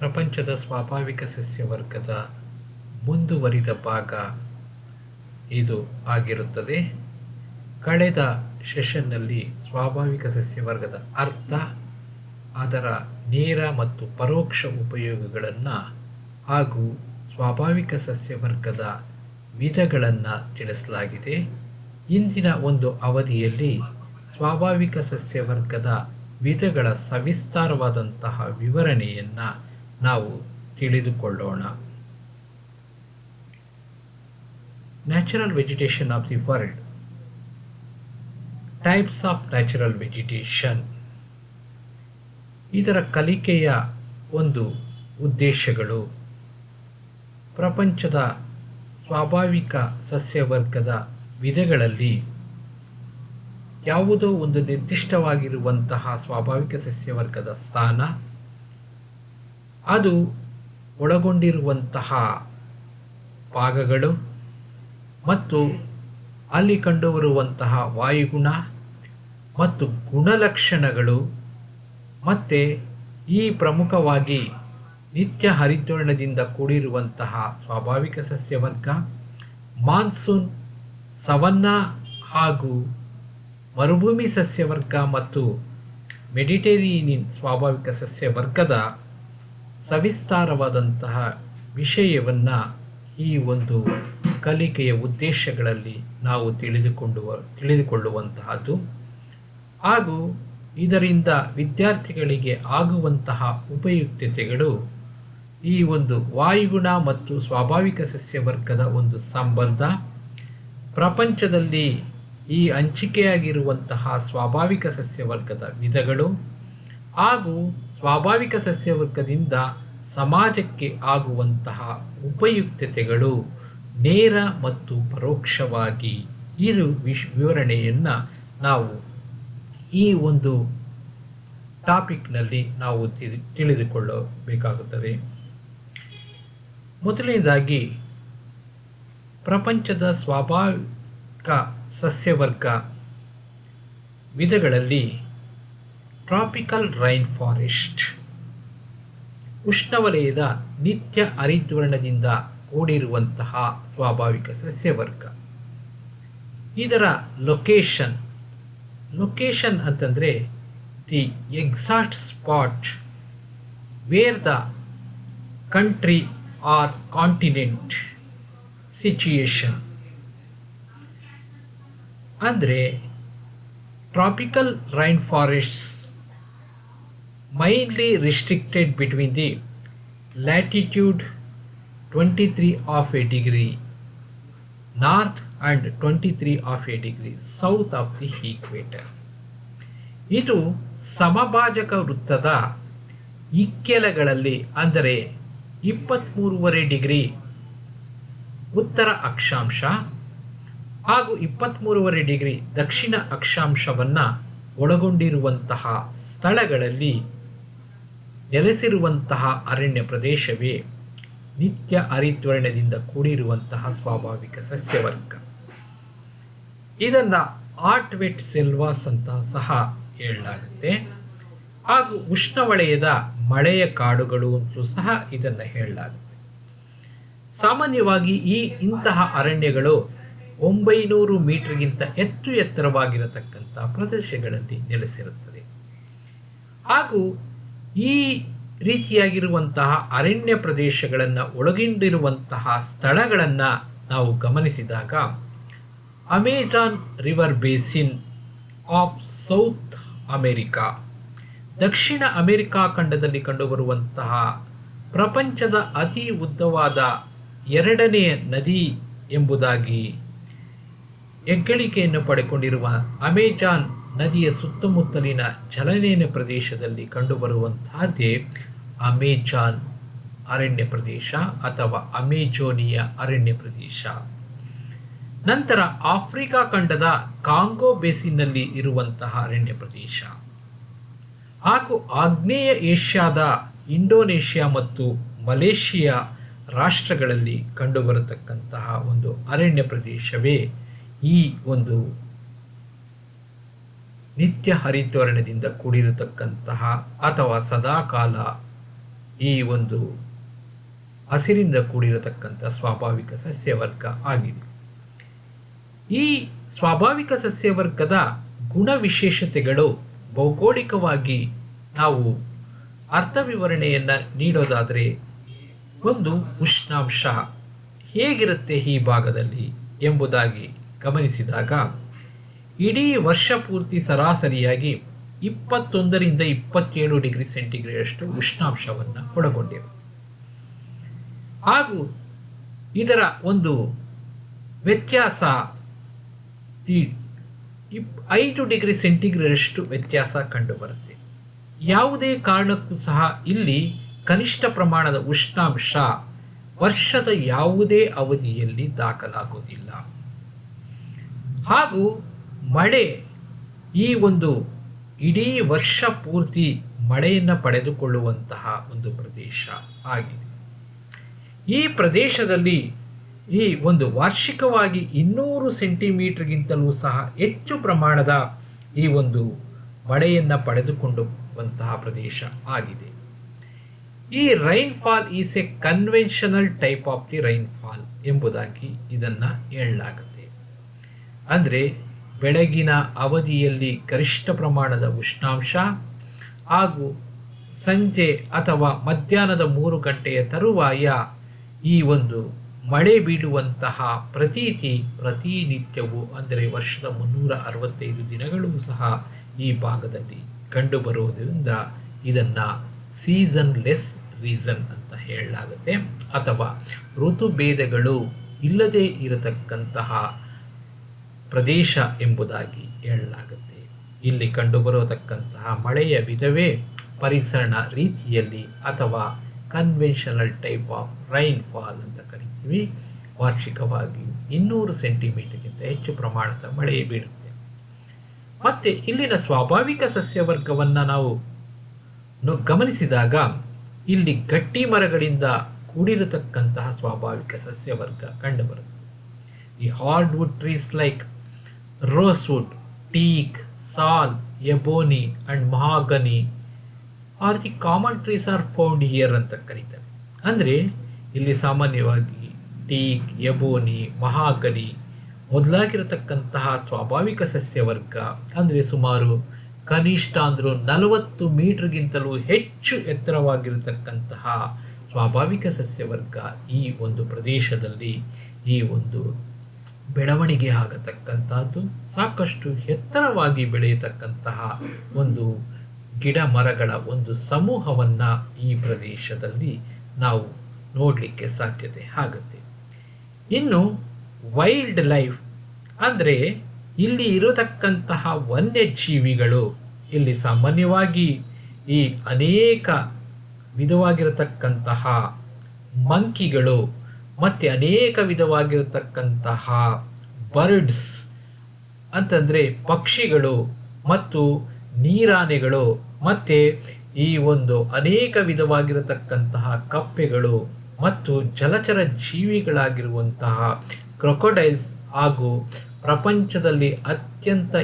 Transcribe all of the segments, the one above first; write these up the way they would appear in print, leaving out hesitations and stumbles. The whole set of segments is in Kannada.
ಪ್ರಪಂಚದ ಸ್ವಾಭಾವಿಕ ಸಸ್ಯವರ್ಗದ ಮುಂದುವರಿದ ಭಾಗ ಇದು ಆಗಿರುತ್ತದೆ. ಕಳೆದ ಸೆಷನ್ನಲ್ಲಿ ಸ್ವಾಭಾವಿಕ ಸಸ್ಯವರ್ಗದ ಅರ್ಥ, ಅದರ ನೇರ ಮತ್ತು ಪರೋಕ್ಷ ಉಪಯೋಗಗಳನ್ನು ಹಾಗೂ ಸ್ವಾಭಾವಿಕ ಸಸ್ಯವರ್ಗದ ವಿಧಗಳನ್ನು ತಿಳಿಸಲಾಗಿದೆ. ಇಂದಿನ ಒಂದು ಅವಧಿಯಲ್ಲಿ ಸ್ವಾಭಾವಿಕ ಸಸ್ಯವರ್ಗದ ವಿಧಗಳ ಸವಿಸ್ತಾರವಾದಂತಹ ವಿವರಣೆಯನ್ನು ನಾವು ತಿಳಿದುಕೊಳ್ಳೋಣ. Natural vegetation of the world. Types of natural vegetation. ಇದರ ಕಲಿಕೆಯ ಒಂದು ಉದ್ದೇಶಗಳು ಪ್ರಪಂಚದ ಸ್ವಾಭಾವಿಕ ಸಸ್ಯವರ್ಗದ ವಿಧಗಳಲ್ಲಿ ಯಾವುದೋ ಒಂದು ನಿರ್ದಿಷ್ಟವಾಗಿರುವಂತಹ ಸ್ವಾಭಾವಿಕ ಸಸ್ಯವರ್ಗದ ಸ್ಥಾನ, ಅದು ಒಳಗೊಂಡಿರುವಂತಹ ಭಾಗಗಳು ಮತ್ತು ಅಲ್ಲಿ ಕಂಡುಬರುವಂತಹ ವಾಯುಗುಣ ಮತ್ತು ಗುಣಲಕ್ಷಣಗಳು, ಮತ್ತು ಈ ಪ್ರಮುಖವಾಗಿ ನಿತ್ಯ ಹರಿದ್ವರ್ಣದಿಂದ ಕೂಡಿರುವಂತಹ ಸ್ವಾಭಾವಿಕ ಸಸ್ಯವರ್ಗ, ಮಾನ್ಸೂನ್, ಸವನ್ನಾ ಹಾಗೂ ಮರುಭೂಮಿ ಸಸ್ಯವರ್ಗ ಮತ್ತು ಮೆಡಿಟೇರಿಯನ್ ಸ್ವಾಭಾವಿಕ ಸಸ್ಯವರ್ಗದ ಸವಿಸ್ತಾರವಾದಂತಹ ವಿಷಯವನ್ನು ಈ ಒಂದು ಕಲಿಕೆಯ ಉದ್ದೇಶಗಳಲ್ಲಿ ನಾವು ತಿಳಿದುಕೊಳ್ಳುವಂತಹದ್ದು ಹಾಗೂ ಇದರಿಂದ ವಿದ್ಯಾರ್ಥಿಗಳಿಗೆ ಆಗುವಂತಹ ಉಪಯುಕ್ತತೆಗಳು, ಈ ಒಂದು ವಾಯುಗುಣ ಮತ್ತು ಸ್ವಾಭಾವಿಕ ಸಸ್ಯವರ್ಗದ ಒಂದು ಸಂಬಂಧ, ಪ್ರಪಂಚದಲ್ಲಿ ಈ ಹಂಚಿಕೆಯಾಗಿರುವಂತಹ ಸ್ವಾಭಾವಿಕ ಸಸ್ಯವರ್ಗದ ವಿಧಗಳು ಹಾಗೂ ಸ್ವಾಭಾವಿಕ ಸಸ್ಯವರ್ಗದಿಂದ ಸಮಾಜಕ್ಕೆ ಆಗುವಂತಹ ಉಪಯುಕ್ತತೆಗಳು ನೇರ ಮತ್ತು ಪರೋಕ್ಷವಾಗಿ ಇದು ವಿವರಣೆಯನ್ನು ನಾವು ಈ ಒಂದು ಟಾಪಿಕ್ನಲ್ಲಿ ನಾವು ತಿಳಿದುಕೊಳ್ಳಬೇಕಾಗುತ್ತದೆ. ಮೊದಲನೇದಾಗಿ ಪ್ರಪಂಚದ ಸ್ವಾಭಾವಿಕ ಸಸ್ಯವರ್ಗ ವಿಧಗಳಲ್ಲಿ ಟ್ರಾಪಿಕಲ್ ರೈನ್ ಫಾರೆಸ್ಟ್, ಉಷ್ಣವಲಯದ ನಿತ್ಯ ಹರಿದ್ವರ್ಣದಿಂದ ಕೂಡಿರುವಂತಹ ಸ್ವಾಭಾವಿಕ ಸಸ್ಯವರ್ಗ. ಇದರ ಲೊಕೇಶನ್ ಅಂತಂದರೆ the exact spot where the country or continent situation. ಅಂದರೆ tropical rain forests mainly restricted between the latitude 23 north and 23 south of the equator. ಇದು ಸಮಭಾಜಕ ವೃತ್ತದ ಇಕ್ಕೆಲಗಳಲ್ಲಿ, ಅಂದರೆ 23.5 ಉತ್ತರ ಅಕ್ಷಾಂಶ ಹಾಗೂ 23.5 ದಕ್ಷಿಣ ಅಕ್ಷಾಂಶವನ್ನು ಒಳಗೊಂಡಿರುವಂತಹ ಸ್ಥಳಗಳಲ್ಲಿ ನೆಲೆಸಿರುವಂತಹ ಅರಣ್ಯ ಪ್ರದೇಶವೇ ನಿತ್ಯ ಹರಿದ್ವರ್ಣದಿಂದ ಕೂಡಿರುವಂತಹ ಸ್ವಾಭಾವಿಕ ಸಸ್ಯವರ್ಗ. ಇದನ್ನು ಆರ್ಟ್ವೆಟ್ ಸೆಲ್ವಾಸ್ ಅಂತ ಸಹ ಹೇಳಲಾಗುತ್ತೆ ಹಾಗೂ ಉಷ್ಣವಲಯದ ಮಳೆಯ ಕಾಡುಗಳು ಅಂತಲೂ ಸಹ ಇದನ್ನು ಹೇಳಲಾಗುತ್ತೆ. ಸಾಮಾನ್ಯವಾಗಿ ಇಂತಹ ಅರಣ್ಯಗಳು 900 ಮೀಟರ್ಗಿಂತ ಹೆಚ್ಚು ಎತ್ತರವಾಗಿರತಕ್ಕಂಥ ಪ್ರದೇಶಗಳಲ್ಲಿ ನೆಲೆಸಿರುತ್ತದೆ. ಹಾಗೂ ಈ ರೀತಿಯಾಗಿರುವಂತಹ ಅರಣ್ಯ ಪ್ರದೇಶಗಳನ್ನು ಒಳಗೊಂಡಿರುವಂತಹ ಸ್ಥಳಗಳನ್ನು ನಾವು ಗಮನಿಸಿದಾಗ Amazon river basin of south America, Dakshina America ಖಂಡದಲ್ಲಿ ಕಂಡುಬರುವಂತಹ ಪ್ರಪಂಚದ ಅತಿ ಉದ್ದವಾದ 2ನೇ ನದಿ ಎಂಬುದಾಗಿ ಹೆಗ್ಗಳಿಕೆಯನ್ನು ಪಡೆಕೊಂಡಿರುವ ಅಮೆಜಾನ್ ನದಿಯ ಸುತ್ತಮುತ್ತಲಿನ ಜಲನೇನ ಪ್ರದೇಶದಲ್ಲಿ ಕಂಡುಬರುವಂತಹದ್ದೇ ಅಮೆಜಾನ್ ಅರಣ್ಯ ಪ್ರದೇಶ ಅಥವಾ ಅಮೆಜೋನಿಯ ಅರಣ್ಯ ಪ್ರದೇಶ. ನಂತರ ಆಫ್ರಿಕಾ ಖಂಡದ ಕಾಂಗೋ ಬೇಸಿನ್ನಲ್ಲಿ ಇರುವಂತಹ ಅರಣ್ಯ ಪ್ರದೇಶ ಹಾಗೂ ಆಗ್ನೇಯ ಏಷ್ಯಾದ ಇಂಡೋನೇಷ್ಯಾ ಮತ್ತು ಮಲೇಷಿಯಾ ರಾಷ್ಟ್ರಗಳಲ್ಲಿ ಕಂಡುಬರತಕ್ಕಂತಹ ಒಂದು ಅರಣ್ಯ ಪ್ರದೇಶವೇ ಈ ಒಂದು ನಿತ್ಯ ಹರಿದ್ವರ್ಣದಿಂದ ಕೂಡಿರತಕ್ಕಂತಹ ಅಥವಾ ಸದಾಕಾಲ ಈ ಒಂದು ಹಸಿರಿಂದ ಕೂಡಿರತಕ್ಕಂಥ ಸ್ವಾಭಾವಿಕ ಸಸ್ಯವರ್ಗ ಆಗಿದೆ. ಈ ಸ್ವಾಭಾವಿಕ ಸಸ್ಯವರ್ಗದ ಗುಣವಿಶೇಷತೆಗಳು ಭೌಗೋಳಿಕವಾಗಿ ನಾವು ಅರ್ಥ ವಿವರಣೆಯನ್ನು ನೀಡೋದಾದರೆ, ಒಂದು ಉಷ್ಣಾಂಶ ಹೇಗಿರುತ್ತೆ ಈ ಭಾಗದಲ್ಲಿ ಎಂಬುದಾಗಿ ಗಮನಿಸಿದಾಗ, ಇಡೀ ವರ್ಷ ಪೂರ್ತಿ ಸರಾಸರಿಯಾಗಿ 21 ರಿಂದ 27 ಡಿಗ್ರಿ ಸೆಂಟಿಗ್ರೇಡ್ ಅಷ್ಟು ಉಷ್ಣಾಂಶವನ್ನು ಒಳಗೊಂಡಿದೆ. ಹಾಗೂ ಇದರ ಒಂದು ವ್ಯತ್ಯಾಸ 5 ಡಿಗ್ರಿ ಸೆಂಟಿಗ್ರೇಡ್ ಅಷ್ಟು ವ್ಯತ್ಯಾಸ ಕಂಡುಬರುತ್ತೆ. ಯಾವುದೇ ಕಾರಣಕ್ಕೂ ಸಹ ಇಲ್ಲಿ ಕನಿಷ್ಠ ಪ್ರಮಾಣದ ಉಷ್ಣಾಂಶ ವರ್ಷದ ಯಾವುದೇ ಅವಧಿಯಲ್ಲಿ ದಾಖಲಾಗುವುದಿಲ್ಲ. ಹಾಗೂ ಮಳೆ ಈ ಒಂದು ಇಡೀ ವರ್ಷ ಪೂರ್ತಿ ಮಳೆಯನ್ನು ಪಡೆದುಕೊಳ್ಳುವಂತಹ ಒಂದು ಪ್ರದೇಶ ಆಗಿದೆ. ಈ ಪ್ರದೇಶದಲ್ಲಿ ಈ ಒಂದು ವಾರ್ಷಿಕವಾಗಿ 200 ಸೆಂಟಿಮೀಟರ್ಗಿಂತಲೂ ಸಹ ಹೆಚ್ಚು ಪ್ರಮಾಣದ ಈ ಒಂದು ಮಳೆಯನ್ನು ಪಡೆದುಕೊಳ್ಳುವಂತಹ ಪ್ರದೇಶ ಆಗಿದೆ. ಈ rainfall is A conventional type of the rainfall ಎಂಬುದಾಗಿ ಇದನ್ನು ಹೇಳಲಾಗುತ್ತೆ. ಅಂದರೆ ಬೆಳಗಿನ ಅವಧಿಯಲ್ಲಿ ಗರಿಷ್ಠ ಪ್ರಮಾಣದ ಉಷ್ಣಾಂಶ ಹಾಗೂ ಸಂಜೆ ಅಥವಾ ಮಧ್ಯಾಹ್ನದ 3 ಗಂಟೆಯ ತರುವಾಯ ಈ ಒಂದು ಮಳೆ ಬೀಳುವಂತಹ ಪ್ರತೀತಿ ಪ್ರತಿನಿತ್ಯವೂ, ಅಂದರೆ ವರ್ಷದ 365 ದಿನಗಳೂ ಸಹ ಈ ಭಾಗದಲ್ಲಿ ಕಂಡುಬರುವುದರಿಂದ ಇದನ್ನು ಸೀಸನ್ಲೆಸ್ ರೀಸನ್ ಅಂತ ಹೇಳಲಾಗುತ್ತೆ, ಅಥವಾ ಋತುಭೇದಗಳು ಇಲ್ಲದೇ ಇರತಕ್ಕಂತಹ ಪ್ರದೇಶ ಎಂಬುದಾಗಿ ಹೇಳಲಾಗುತ್ತೆ. ಇಲ್ಲಿ ಕಂಡುಬರತಕ್ಕಂತಹ ಮಳೆಯ ವಿಧವೇ ಪರಿಸರಣ ರೀತಿಯಲ್ಲಿ ಅಥವಾ ಕನ್ವೆನ್ಷನಲ್ ಟೈಪ್ ಆಫ್ ರೈನ್ಫಾಲ್ ಅಂತ ಕರಿತೀವಿ. ವಾರ್ಷಿಕವಾಗಿ 200 ಸೆಂಟಿಮೀಟರ್ಗಿಂತ ಹೆಚ್ಚು ಪ್ರಮಾಣದ ಮಳೆ ಬೀಳುತ್ತೆ. ಮತ್ತು ಇಲ್ಲಿನ ಸ್ವಾಭಾವಿಕ ಸಸ್ಯವರ್ಗವನ್ನು ನಾವು ಗಮನಿಸಿದಾಗ, ಇಲ್ಲಿ ಗಟ್ಟಿ ಮರಗಳಿಂದ ಕೂಡಿರತಕ್ಕಂತಹ ಸ್ವಾಭಾವಿಕ ಸಸ್ಯವರ್ಗ ಕಂಡುಬರುತ್ತೆ. ಈ hardwood trees like rosewood, teak, sal, ebony and mahogany are the common trees are found here ಅಂತ ಕರೀತಾರೆ. ಅಂದರೆ ಇಲ್ಲಿ ಸಾಮಾನ್ಯವಾಗಿ ಟೀಕ್, ಎಬೋನಿ, ಮಹಾಗನಿ ಮೊದಲಾಗಿರತಕ್ಕಂತಹ ಸ್ವಾಭಾವಿಕ ಸಸ್ಯವರ್ಗ, ಅಂದರೆ ಸುಮಾರು ಕನಿಷ್ಠ ಅಂದರೂ 40 ಮೀಟರ್ಗಿಂತಲೂ ಹೆಚ್ಚು ಎತ್ತರವಾಗಿರತಕ್ಕಂತಹ ಸ್ವಾಭಾವಿಕ ಸಸ್ಯವರ್ಗ ಈ ಒಂದು ಪ್ರದೇಶದಲ್ಲಿ ಈ ಒಂದು ಬೆಳವಣಿಗೆ ಆಗತಕ್ಕಂಥದ್ದು. ಸಾಕಷ್ಟು ಎತ್ತರವಾಗಿ ಬೆಳೆಯತಕ್ಕಂತಹ ಒಂದು ಗಿಡ ಮರಗಳ ಒಂದು ಸಮೂಹವನ್ನು ಈ ಪ್ರದೇಶದಲ್ಲಿ ನಾವು ನೋಡಲಿಕ್ಕೆ ಸಾಧ್ಯತೆ ಆಗುತ್ತೆ. ಇನ್ನು ವೈಲ್ಡ್ ಲೈಫ್ ಅಂದರೆ ಇಲ್ಲಿ ಇರತಕ್ಕಂತಹ ವನ್ಯಜೀವಿಗಳು, ಇಲ್ಲಿ ಸಾಮಾನ್ಯವಾಗಿ ಈ ಅನೇಕ ವಿಧವಾಗಿರತಕ್ಕಂತಹ ಮಂಕಿಗಳು ಮತ್ತು ಅನೇಕ ವಿಧವಾಗಿರತಕ್ಕಂತಹ ಬರ್ಡ್ಸ್ ಅಂತಂದರೆ ಪಕ್ಷಿಗಳು ಮತ್ತು ನೀರಾನೆಗಳು ಮತ್ತು ಈ ಒಂದು ಅನೇಕ ವಿಧವಾಗಿರತಕ್ಕಂತಹ ಕಪ್ಪೆಗಳು ಮತ್ತು ಜಲಚರ ಜೀವಿಗಳಾಗಿರುವಂತಹ ಕ್ರೊಕೊಡೈಲ್ಸ್ ಹಾಗೂ ಪ್ರಪಂಚದಲ್ಲಿ ಅತ್ಯಂತ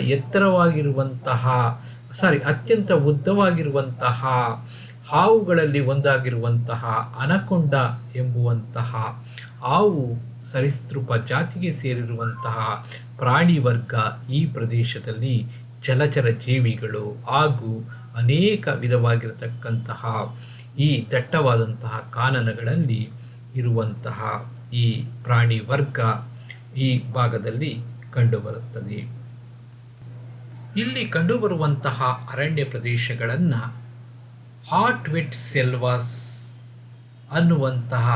ಉದ್ದವಾಗಿರುವಂತಹ ಹಾವುಗಳಲ್ಲಿ ಒಂದಾಗಿರುವಂತಹ ಅನಕೊಂಡ ಎಂಬುವಂತಹ ಹಾವು ಸರೀಸೃಪ ಜಾತಿಗೆ ಸೇರಿರುವಂತಹ ಪ್ರಾಣಿ ವರ್ಗ ಈ ಪ್ರದೇಶದಲ್ಲಿ ಜಲಚರ ಜೀವಿಗಳು ಹಾಗೂ ಅನೇಕ ವಿಧವಾಗಿರತಕ್ಕಂತಹ ಈ ದಟ್ಟವಾದಂತಹ ಕಾನನಗಳಲ್ಲಿ ಇರುವಂತಹ ಈ ಪ್ರಾಣಿ ವರ್ಗ ಈ ಭಾಗದಲ್ಲಿ ಕಂಡುಬರುತ್ತದೆ. ಇಲ್ಲಿ ಕಂಡುಬರುವಂತಹ ಅರಣ್ಯ ಪ್ರದೇಶಗಳನ್ನು ಹಾಟ್ ವೆಟ್ ಸೆಲ್ವಾಸ್ ಅನ್ನುವಂತಹ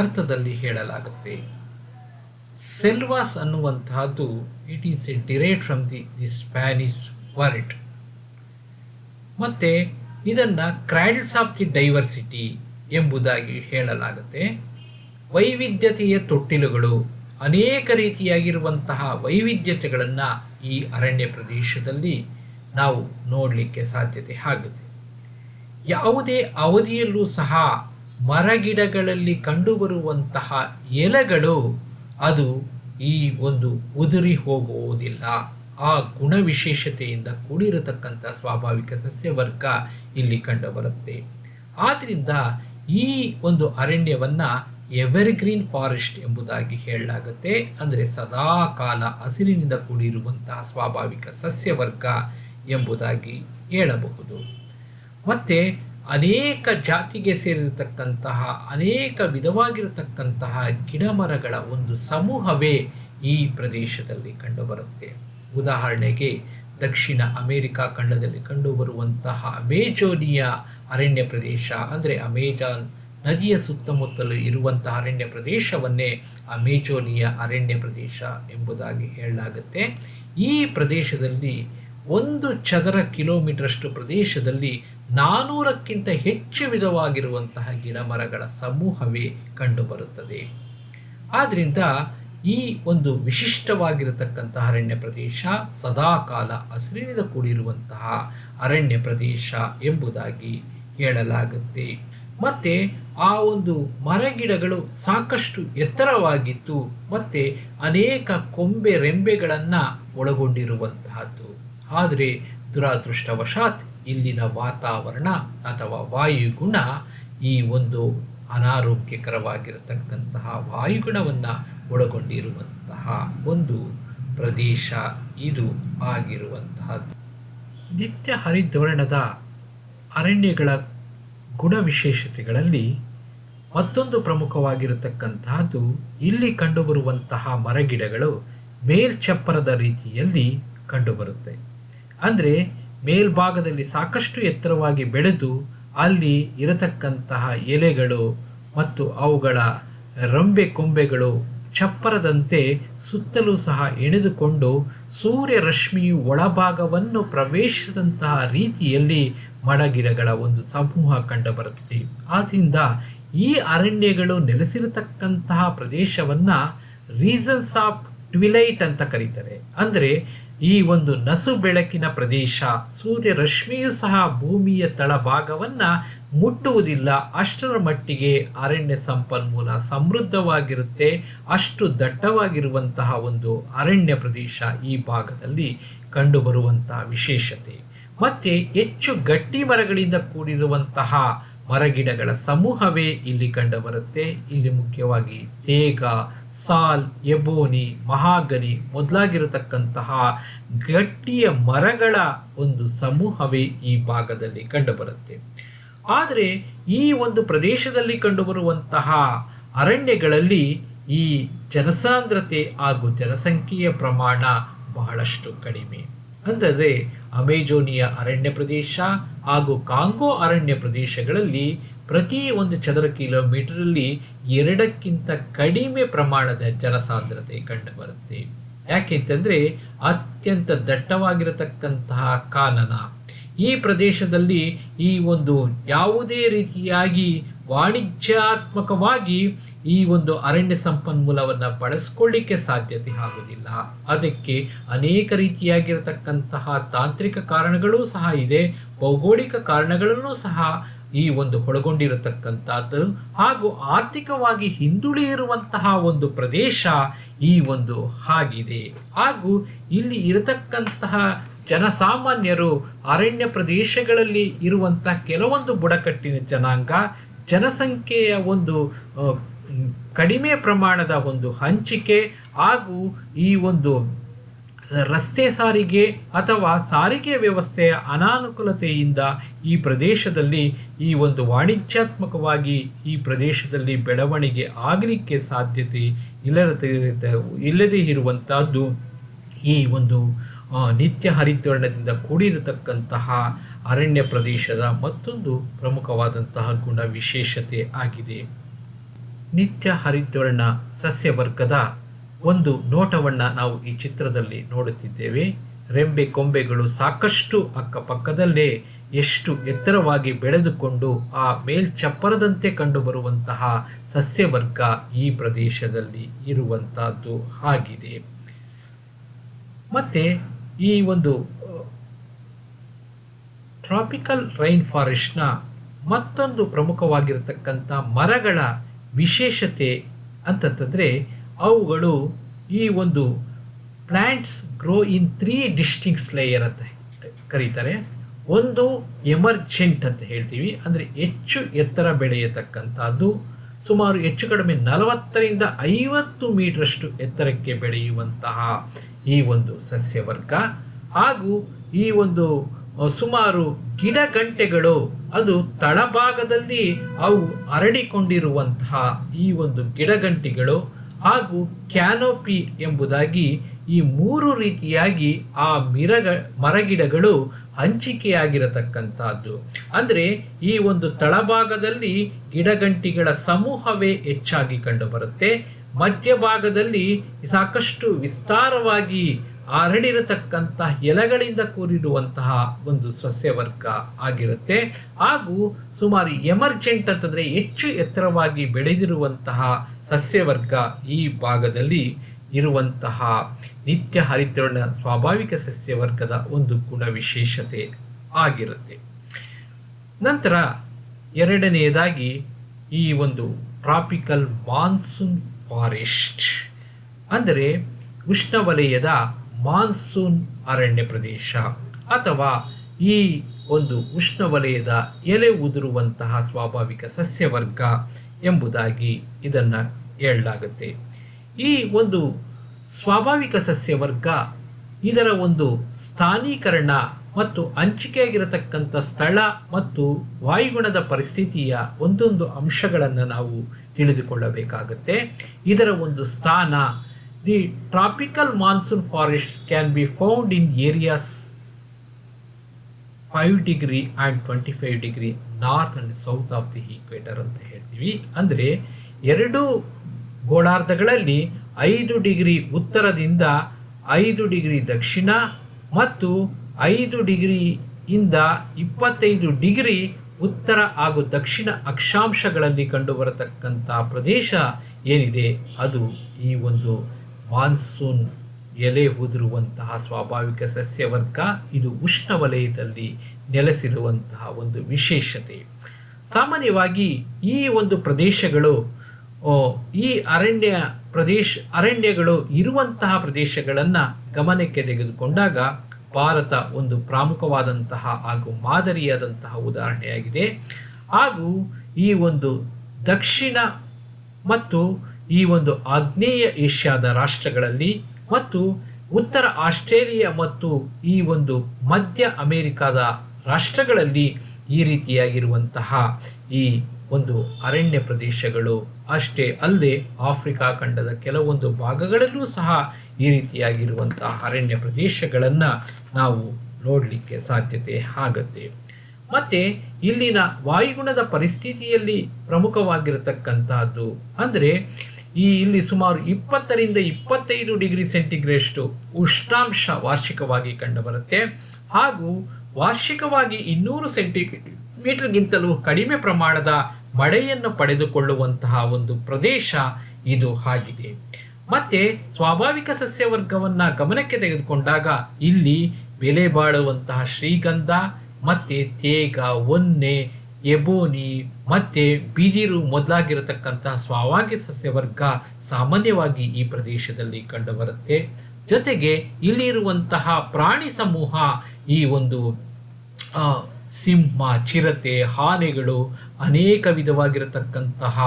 ಅರ್ಥದಲ್ಲಿ ಹೇಳಲಾಗುತ್ತೆ. ಸೆಲ್ವಾಸ್ ಅನ್ನುವಂತಹದ್ದು it is a derived from the Spanish word. ಮತ್ತು ಇದನ್ನು ಕ್ರಾಡಲ್ಸ್ ಆಫ್ ದಿ ಡೈವರ್ಸಿಟಿ ಎಂಬುದಾಗಿ ಹೇಳಲಾಗುತ್ತೆ. ವೈವಿಧ್ಯತೆಯ ತೊಟ್ಟಿಲುಗಳು, ಅನೇಕ ರೀತಿಯಾಗಿರುವಂತಹ ವೈವಿಧ್ಯತೆಗಳನ್ನು ಈ ಅರಣ್ಯ ಪ್ರದೇಶದಲ್ಲಿ ನಾವು ನೋಡಲಿಕ್ಕೆ ಸಾಧ್ಯತೆ ಆಗುತ್ತೆ. ಯಾವುದೇ ಅವಧಿಯಲ್ಲೂ ಸಹ ಮರಗಿಡಗಳಲ್ಲಿ ಕಂಡುಬರುವಂತಹ ಎಲೆಗಳು ಅದು ಈ ಒಂದು ಉದುರಿ ಹೋಗುವುದಿಲ್ಲ. ಆ ಗುಣವಿಶೇಷತೆಯಿಂದ ಕೂಡಿರತಕ್ಕಂಥ ಸ್ವಾಭಾವಿಕ ಸಸ್ಯವರ್ಗ ಇಲ್ಲಿ ಕಂಡುಬರುತ್ತೆ. ಆದ್ದರಿಂದ ಈ ಒಂದು ಅರಣ್ಯವನ್ನು ಎವರ್ಗ್ರೀನ್ ಫಾರೆಸ್ಟ್ ಎಂಬುದಾಗಿ ಹೇಳಲಾಗುತ್ತೆ. ಅಂದರೆ ಸದಾ ಕಾಲ ಹಸಿರಿನಿಂದ ಕೂಡಿರುವಂತಹ ಸ್ವಾಭಾವಿಕ ಸಸ್ಯವರ್ಗ ಎಂಬುದಾಗಿ ಹೇಳಬಹುದು. ಮತ್ತು ಅನೇಕ ಜಾತಿಗೆ ಸೇರಿರತಕ್ಕಂತಹ ಅನೇಕ ವಿಧವಾಗಿರತಕ್ಕಂತಹ ಗಿಡಮರಗಳ ಒಂದು ಸಮೂಹವೇ ಈ ಪ್ರದೇಶದಲ್ಲಿ ಕಂಡುಬರುತ್ತೆ. ಉದಾಹರಣೆಗೆ ದಕ್ಷಿಣ ಅಮೇರಿಕಾ ಖಂಡದಲ್ಲಿ ಕಂಡುಬರುವಂತಹ ಅಮೆಜೋನಿಯಾ ಅರಣ್ಯ ಪ್ರದೇಶ, ಅಂದರೆ ಅಮೆಜಾನ್ ನದಿಯ ಸುತ್ತಮುತ್ತಲು ಇರುವಂತಹ ಅರಣ್ಯ ಪ್ರದೇಶವನ್ನೇ ಅಮೆಜೋನಿಯಾ ಅರಣ್ಯ ಪ್ರದೇಶ ಎಂಬುದಾಗಿ ಹೇಳಲಾಗುತ್ತೆ. ಈ ಪ್ರದೇಶದಲ್ಲಿ 1 ಚದರ ಕಿಲೋಮೀಟರಷ್ಟು ಪ್ರದೇಶದಲ್ಲಿ 400ಕ್ಕಿಂತ ಹೆಚ್ಚು ವಿಧವಾಗಿರುವಂತಹ ಗಿಡಮರಗಳ ಸಮೂಹವೇ ಕಂಡುಬರುತ್ತದೆ. ಆದ್ದರಿಂದ ಈ ಒಂದು ವಿಶಿಷ್ಟವಾಗಿರತಕ್ಕಂತಹ ಅರಣ್ಯ ಪ್ರದೇಶ ಸದಾಕಾಲ ಹಸಿರಿನಿಂದ ಕೂಡಿರುವಂತಹ ಅರಣ್ಯ ಪ್ರದೇಶ ಎಂಬುದಾಗಿ ಹೇಳಲಾಗುತ್ತೆ. ಮತ್ತು ಆ ಒಂದು ಮರಗಿಡಗಳು ಸಾಕಷ್ಟು ಎತ್ತರವಾಗಿತ್ತು ಮತ್ತು ಅನೇಕ ಕೊಂಬೆ ರೆಂಬೆಗಳನ್ನು ಒಳಗೊಂಡಿರುವಂತಹದ್ದು. ಆದರೆ ದುರಾದೃಷ್ಟವಶಾತ್ ಇಲ್ಲಿನ ವಾತಾವರಣ ಅಥವಾ ವಾಯುಗುಣ ಈ ಒಂದು ಅನಾರೋಗ್ಯಕರವಾಗಿರತಕ್ಕಂತಹ ವಾಯುಗುಣವನ್ನು ಒಳಗೊಂಡಿರುವಂತಹ ಒಂದು ಪ್ರದೇಶ ಇದು ಆಗಿರುವಂತಹದ್ದು. ನಿತ್ಯ ಹರಿದ್ವರ್ಣದ ಅರಣ್ಯಗಳ ಗುಣವಿಶೇಷತೆಗಳಲ್ಲಿ ಮತ್ತೊಂದು ಪ್ರಮುಖವಾಗಿರತಕ್ಕಂತಹದ್ದು ಇಲ್ಲಿ ಕಂಡುಬರುವಂತಹ ಮರಗಿಡಗಳು ಮೇಲ್ಚಪ್ಪರದ ರೀತಿಯಲ್ಲಿ ಕಂಡುಬರುತ್ತೆ. ಅಂದರೆ ಮೇಲ್ಭಾಗದಲ್ಲಿ ಸಾಕಷ್ಟು ಎತ್ತರವಾಗಿ ಬೆಳೆದು ಅಲ್ಲಿ ಇರತಕ್ಕಂತಹ ಎಲೆಗಳು ಮತ್ತು ಅವುಗಳ ರೆಂಬೆ ಕೊಂಬೆಗಳು ಚಪ್ಪರದಂತೆ ಸುತ್ತಲೂ ಸಹ ಎಣೆದುಕೊಂಡು ಸೂರ್ಯ ರಶ್ಮಿಯು ಒಳಭಾಗವನ್ನು ಪ್ರವೇಶಿಸಿದಂತಹ ರೀತಿಯಲ್ಲಿ ಮರಗಿಡಗಳ ಒಂದು ಸಮೂಹ ಕಂಡುಬರುತ್ತದೆ. ಆದ್ದರಿಂದ ಈ ಅರಣ್ಯಗಳು ನೆಲೆಸಿರತಕ್ಕಂತಹ ಪ್ರದೇಶವನ್ನು ರೀಸನ್ಸ್ ಆಫ್ ಟ್ವಿಲೈಟ್ ಅಂತ ಕರೀತಾರೆ. ಅಂದರೆ ಈ ಒಂದು ನಸು ಬೆಳಕಿನ ಪ್ರದೇಶ, ಸೂರ್ಯ ರಶ್ಮಿಯೂ ಸಹ ಭೂಮಿಯ ತಳಭಾಗವನ್ನು ಮುಟ್ಟುವುದಿಲ್ಲ. ಅಷ್ಟರ ಮಟ್ಟಿಗೆ ಅರಣ್ಯ ಸಂಪನ್ಮೂಲ ಸಮೃದ್ಧವಾಗಿರುತ್ತೆ. ಅಷ್ಟು ದಟ್ಟವಾಗಿರುವಂತಹ ಒಂದು ಅರಣ್ಯ ಪ್ರದೇಶ ಈ ಭಾಗದಲ್ಲಿ ಕಂಡುಬರುವಂತಹ ವಿಶೇಷತೆ. ಮತ್ತು ಹೆಚ್ಚು ಗಟ್ಟಿ ಮರಗಳಿಂದ ಕೂಡಿರುವಂತಹ ಮರಗಿಡಗಳ ಸಮೂಹವೇ ಇಲ್ಲಿ ಕಂಡುಬರುತ್ತೆ. ಇಲ್ಲಿ ಮುಖ್ಯವಾಗಿ ತೇಗ, ಸಾಲ್, ಎಬೋನಿ, ಮಹಾಗನಿ ಮೊದಲಾಗಿರತಕ್ಕಂತಹ ಗಟ್ಟಿಯ ಮರಗಳ ಒಂದು ಸಮೂಹವೇ ಈ ಭಾಗದಲ್ಲಿ ಕಂಡುಬರುತ್ತೆ. ಆದರೆ ಈ ಒಂದು ಪ್ರದೇಶದಲ್ಲಿ ಕಂಡುಬರುವಂತಹ ಅರಣ್ಯಗಳಲ್ಲಿ ಈ ಜನಸಾಂದ್ರತೆ ಹಾಗೂ ಜನಸಂಖ್ಯೆಯ ಪ್ರಮಾಣ ಬಹಳಷ್ಟು ಕಡಿಮೆ. ಅಂದರೆ ಅಮೆಜೋನಿಯಾ ಅರಣ್ಯ ಪ್ರದೇಶ ಹಾಗೂ ಕಾಂಗೋ ಅರಣ್ಯ ಪ್ರದೇಶಗಳಲ್ಲಿ ಪ್ರತಿ 1 ಚದರ ಕಿಲೋಮೀಟರಲ್ಲಿ 2ಕ್ಕಿಂತ ಕಡಿಮೆ ಪ್ರಮಾಣದ ಜನಸಾಂದ್ರತೆ ಕಂಡುಬರುತ್ತೆ. ಯಾಕೆಂತಂದರೆ ಅತ್ಯಂತ ದಟ್ಟವಾಗಿರತಕ್ಕಂತಹ ಕಾನನ. ಈ ಪ್ರದೇಶದಲ್ಲಿ ಈ ಒಂದು ಯಾವುದೇ ರೀತಿಯಾಗಿ ವಾಣಿಜ್ಯಾತ್ಮಕವಾಗಿ ಈ ಒಂದು ಅರಣ್ಯ ಸಂಪನ್ಮೂಲವನ್ನು ಬಳಸ್ಕೊಳ್ಳಿಕ್ಕೆ ಸಾಧ್ಯತೆ ಆಗುವುದಿಲ್ಲ. ಅದಕ್ಕೆ ಅನೇಕ ರೀತಿಯಾಗಿರತಕ್ಕಂತಹ ತಾಂತ್ರಿಕ ಕಾರಣಗಳೂ ಸಹ ಇದೆ, ಭೌಗೋಳಿಕ ಕಾರಣಗಳನ್ನು ಸಹ ಈ ಒಂದು ಒಳಗೊಂಡಿರತಕ್ಕಂಥದ್ದು, ಹಾಗೂ ಆರ್ಥಿಕವಾಗಿ ಹಿಂದುಳಿದಿರುವಂತಹ ಒಂದು ಪ್ರದೇಶ ಈ ಒಂದು ಆಗಿದೆ. ಹಾಗೂ ಇಲ್ಲಿ ಇರತಕ್ಕಂತಹ ಜನಸಾಮಾನ್ಯರು ಅರಣ್ಯ ಪ್ರದೇಶಗಳಲ್ಲಿ ಇರುವಂತಹ ಕೆಲವೊಂದು ಬುಡಕಟ್ಟಿನ ಜನಾಂಗ ಜನಸಂಖ್ಯೆಯ ಒಂದು ಕಡಿಮೆ ಪ್ರಮಾಣದ ಒಂದು ಹಂಚಿಕೆ ಹಾಗೂ ಈ ಒಂದು ರಸ್ತೆ ಸಾರಿಗೆ ಅಥವಾ ಸಾರಿಗೆ ವ್ಯವಸ್ಥೆಯ ಅನಾನುಕೂಲತೆಯಿಂದ ಈ ಪ್ರದೇಶದಲ್ಲಿ ಈ ಒಂದು ವಾಣಿಜ್ಯಾತ್ಮಕವಾಗಿ ಈ ಪ್ರದೇಶದಲ್ಲಿ ಬೆಳವಣಿಗೆ ಆಗಲಿಕ್ಕೆ ಸಾಧ್ಯತೆ ಇಲ್ಲದೇ ಇರುವಂತಹದ್ದು ಈ ಒಂದು ನಿತ್ಯ ಹರಿದ್ವರ್ಣದಿಂದ ಕೂಡಿರತಕ್ಕಂತಹ ಅರಣ್ಯ ಪ್ರದೇಶದ ಮತ್ತೊಂದು ಪ್ರಮುಖವಾದಂತಹ ಗುಣ ವಿಶೇಷತೆ ಆಗಿದೆ. ನಿತ್ಯ ಹರಿದ್ವರ್ಣ ಸಸ್ಯವರ್ಗದ ಒಂದು ನೋಟವನ್ನು ನಾವು ಈ ಚಿತ್ರದಲ್ಲಿ ನೋಡುತ್ತಿದ್ದೇವೆ. ರೆಂಬೆ ಕೊಂಬೆಗಳು ಸಾಕಷ್ಟು ಅಕ್ಕಪಕ್ಕದಲ್ಲೇ ಎಷ್ಟು ಎತ್ತರವಾಗಿ ಬೆಳೆದುಕೊಂಡು ಆ ಮೇಲ್ಚಪ್ಪರದಂತೆ ಕಂಡುಬರುವಂತಹ ಸಸ್ಯವರ್ಗ ಈ ಪ್ರದೇಶದಲ್ಲಿ ಇರುವಂತಹದ್ದು ಆಗಿದೆ. ಮತ್ತು ಈ ಒಂದು ಟ್ರಾಪಿಕಲ್ ರೈನ್ ಫಾರೆಸ್ಟ್ನ ಮತ್ತೊಂದು ಪ್ರಮುಖವಾಗಿರತಕ್ಕಂಥ ಮರಗಳ ವಿಶೇಷತೆ ಅಂತಂತಂದರೆ ಅವುಗಳು ಈ ಒಂದು plants grow in 3 distinct layer ಅಂತ ಕರೀತಾರೆ. ಒಂದು ಎಮರ್ಜೆಂಟ್ ಅಂತ ಹೇಳ್ತೀವಿ, ಅಂದರೆ ಹೆಚ್ಚು ಎತ್ತರ ಬೆಳೆಯತಕ್ಕಂಥದ್ದು, ಸುಮಾರು ಹೆಚ್ಚು ಕಡಿಮೆ 40 ರಿಂದ 50 ಮೀಟರಷ್ಟು ಎತ್ತರಕ್ಕೆ ಬೆಳೆಯುವಂತಹ ಈ ಒಂದು ಸಸ್ಯವರ್ಗ. ಹಾಗೂ ಈ ಒಂದು ಸುಮಾರು ಗಿಡಗಂಟೆಗಳು ಅದು ತಳಭಾಗದಲ್ಲಿ ಅವು ಹರಡಿಕೊಂಡಿರುವಂತಹ ಈ ಒಂದು ಗಿಡಗಂಟಿಗಳು ಹಾಗೂ ಕ್ಯಾನೋಪಿ ಎಂಬುದಾಗಿ ಈ 3 ರೀತಿಯಾಗಿ ಆ ಮರಗಿಡಗಳು ಹಂಚಿಕೆಯಾಗಿರತಕ್ಕಂಥದ್ದು. ಅಂದರೆ ಈ ಒಂದು ತಳಭಾಗದಲ್ಲಿ ಗಿಡಗಂಟಿಗಳ ಸಮೂಹವೇ ಹೆಚ್ಚಾಗಿ ಕಂಡುಬರುತ್ತೆ. ಮಧ್ಯಭಾಗದಲ್ಲಿ ಸಾಕಷ್ಟು ವಿಸ್ತಾರವಾಗಿ ಹರಡಿರತಕ್ಕಂತಹ ಎಲೆಗಳಿಂದ ಕೂಡಿರುವಂತಹ ಒಂದು ಸಸ್ಯವರ್ಗ ಆಗಿರುತ್ತೆ. ಹಾಗೂ ಸುಮಾರು ಎಮರ್ಜೆಂಟ್ ಅಂತಂದರೆ ಹೆಚ್ಚು ಎತ್ತರವಾಗಿ ಬೆಳೆದಿರುವಂತಹ ಸಸ್ಯವರ್ಗ ಈ ಭಾಗದಲ್ಲಿ ಇರುವಂತಹ ನಿತ್ಯ ಹರಿದ್ವರ್ಣ ಸ್ವಾಭಾವಿಕ ಸಸ್ಯವರ್ಗದ ಒಂದು ಗುಣ ವಿಶೇಷತೆ ಆಗಿರುತ್ತೆ. ನಂತರ ಎರಡನೆಯದಾಗಿ ಈ ಒಂದು ಟ್ರಾಪಿಕಲ್ ಮಾನ್ಸೂನ್ ಫಾರೆಸ್ಟ್, ಅಂದರೆ ಉಷ್ಣವಲಯದ ಮಾನ್ಸೂನ್ ಅರಣ್ಯ ಪ್ರದೇಶ ಅಥವಾ ಈ ಒಂದು ಉಷ್ಣವಲಯದ ಎಲೆ ಉದುರುವಂತಹ ಸ್ವಾಭಾವಿಕ ಸಸ್ಯವರ್ಗ ಎಂಬುದಾಗಿ ಇದನ್ನು ಹೇಳಲಾಗುತ್ತೆ. ಈ ಒಂದು ಸ್ವಾಭಾವಿಕ ಸಸ್ಯವರ್ಗ ಇದರ ಒಂದು ಸ್ಥಾನೀಕರಣ ಮತ್ತು ಹಂಚಿಕೆಯಾಗಿರತಕ್ಕಂಥ ಸ್ಥಳ ಮತ್ತು ವಾಯುಗುಣದ ಪರಿಸ್ಥಿತಿಯ ಒಂದೊಂದು ಅಂಶಗಳನ್ನು ನಾವು ತಿಳಿದುಕೊಳ್ಳಬೇಕಾಗುತ್ತೆ. ಇದರ ಒಂದು ಸ್ಥಾನ, the tropical monsoon forest can be found in areas 5° and 25° north and south of the equator ಅಂತ ಹೇಳ್ತೀವಿ. ಅಂದರೆ ಎರಡು ಗೋಳಾರ್ಧಗಳಲ್ಲಿ 5° ಉತ್ತರದಿಂದ 5° ದಕ್ಷಿಣ ಮತ್ತು 5°ಯಿಂದ 25° ಉತ್ತರ ಹಾಗೂ ದಕ್ಷಿಣ ಅಕ್ಷಾಂಶಗಳಲ್ಲಿ ಕಂಡುಬರತಕ್ಕಂಥ ಪ್ರದೇಶ ಏನಿದೆ ಅದು ಈ ಒಂದು ಮಾನ್ಸೂನ್ ಎಲೆ ಉದುರುವಂತಹ ಸ್ವಾಭಾವಿಕ ಸಸ್ಯವರ್ಗ. ಇದು ಉಷ್ಣವಲಯದಲ್ಲಿ ನೆಲೆಸಿರುವಂತಹ ಒಂದು ವಿಶೇಷತೆ. ಸಾಮಾನ್ಯವಾಗಿ ಈ ಒಂದು ಪ್ರದೇಶಗಳು ಈ ಅರಣ್ಯಗಳು ಇರುವಂತಹ ಪ್ರದೇಶಗಳನ್ನು ಗಮನಕ್ಕೆ ತೆಗೆದುಕೊಂಡಾಗ ಭಾರತ ಒಂದು ಪ್ರಮುಖವಾದಂತಹ ಹಾಗೂ ಮಾದರಿಯಾದಂತಹ ಉದಾಹರಣೆಯಾಗಿದೆ. ಹಾಗೂ ಈ ಒಂದು ದಕ್ಷಿಣ ಮತ್ತು ಈ ಒಂದು ಆಗ್ನೇಯ ಏಷ್ಯಾದ ರಾಷ್ಟ್ರಗಳಲ್ಲಿ ಮತ್ತು ಉತ್ತರ ಆಸ್ಟ್ರೇಲಿಯಾ ಮತ್ತು ಈ ಒಂದು ಮಧ್ಯ ಅಮೆರಿಕಾದ ರಾಷ್ಟ್ರಗಳಲ್ಲಿ ಈ ರೀತಿಯಾಗಿರುವಂತಹ ಈ ಒಂದು ಅರಣ್ಯ ಪ್ರದೇಶಗಳು ಅಷ್ಟೇ ಅಲ್ಲದೆ ಆಫ್ರಿಕಾ ಖಂಡದ ಕೆಲವೊಂದು ಭಾಗಗಳಲ್ಲೂ ಸಹ ಈ ರೀತಿಯಾಗಿರುವಂತಹ ಅರಣ್ಯ ಪ್ರದೇಶಗಳನ್ನು ನಾವು ನೋಡಲಿಕ್ಕೆ ಸಾಧ್ಯತೆ ಆಗುತ್ತೆ. ಮತ್ತು ಇಲ್ಲಿನ ವಾಯುಗುಣದ ಪರಿಸ್ಥಿತಿಯಲ್ಲಿ ಪ್ರಮುಖವಾಗಿರತಕ್ಕಂತಹದ್ದು ಅಂದರೆ ಇಲ್ಲಿ ಸುಮಾರು 20 ರಿಂದ 25 ಸೆಂಟಿಗ್ರೇಡ್ಷ್ಟು ಉಷ್ಣಾಂಶ ವಾರ್ಷಿಕವಾಗಿ ಕಂಡುಬರುತ್ತೆ. ಹಾಗೂ ವಾರ್ಷಿಕವಾಗಿ 200 ಸೆಂಟಿಮೀಟರ್ಗಿಂತಲೂ ಕಡಿಮೆ ಪ್ರಮಾಣದ ಮಳೆಯನ್ನು ಪಡೆದುಕೊಳ್ಳುವಂತಹ ಒಂದು ಪ್ರದೇಶ ಇದು ಆಗಿದೆ. ಮತ್ತೆ ಸ್ವಾಭಾವಿಕ ಸಸ್ಯವರ್ಗವನ್ನು ಗಮನಕ್ಕೆ ತೆಗೆದುಕೊಂಡಾಗ ಇಲ್ಲಿ ಬೆಲೆ ಬಾಳುವಂತಹ ಶ್ರೀಗಂಧ ಮತ್ತೆ ತೇಗ, ಒನ್ನೆ, ಎಬೋನಿ ಮತ್ತೆ ಬಿದಿರು ಮೊದಲಾಗಿರತಕ್ಕಂತಹ ಸ್ವಾಭಾವಿಕ ಸಸ್ಯವರ್ಗ ಸಾಮಾನ್ಯವಾಗಿ ಈ ಪ್ರದೇಶದಲ್ಲಿ ಕಂಡುಬರುತ್ತೆ. ಜೊತೆಗೆ ಇಲ್ಲಿರುವಂತಹ ಪ್ರಾಣಿ ಸಮೂಹ ಈ ಒಂದು ಸಿಂಹ, ಚಿರತೆ, ಆನೆಗಳು, ಅನೇಕ ವಿಧವಾಗಿರತಕ್ಕಂತಹ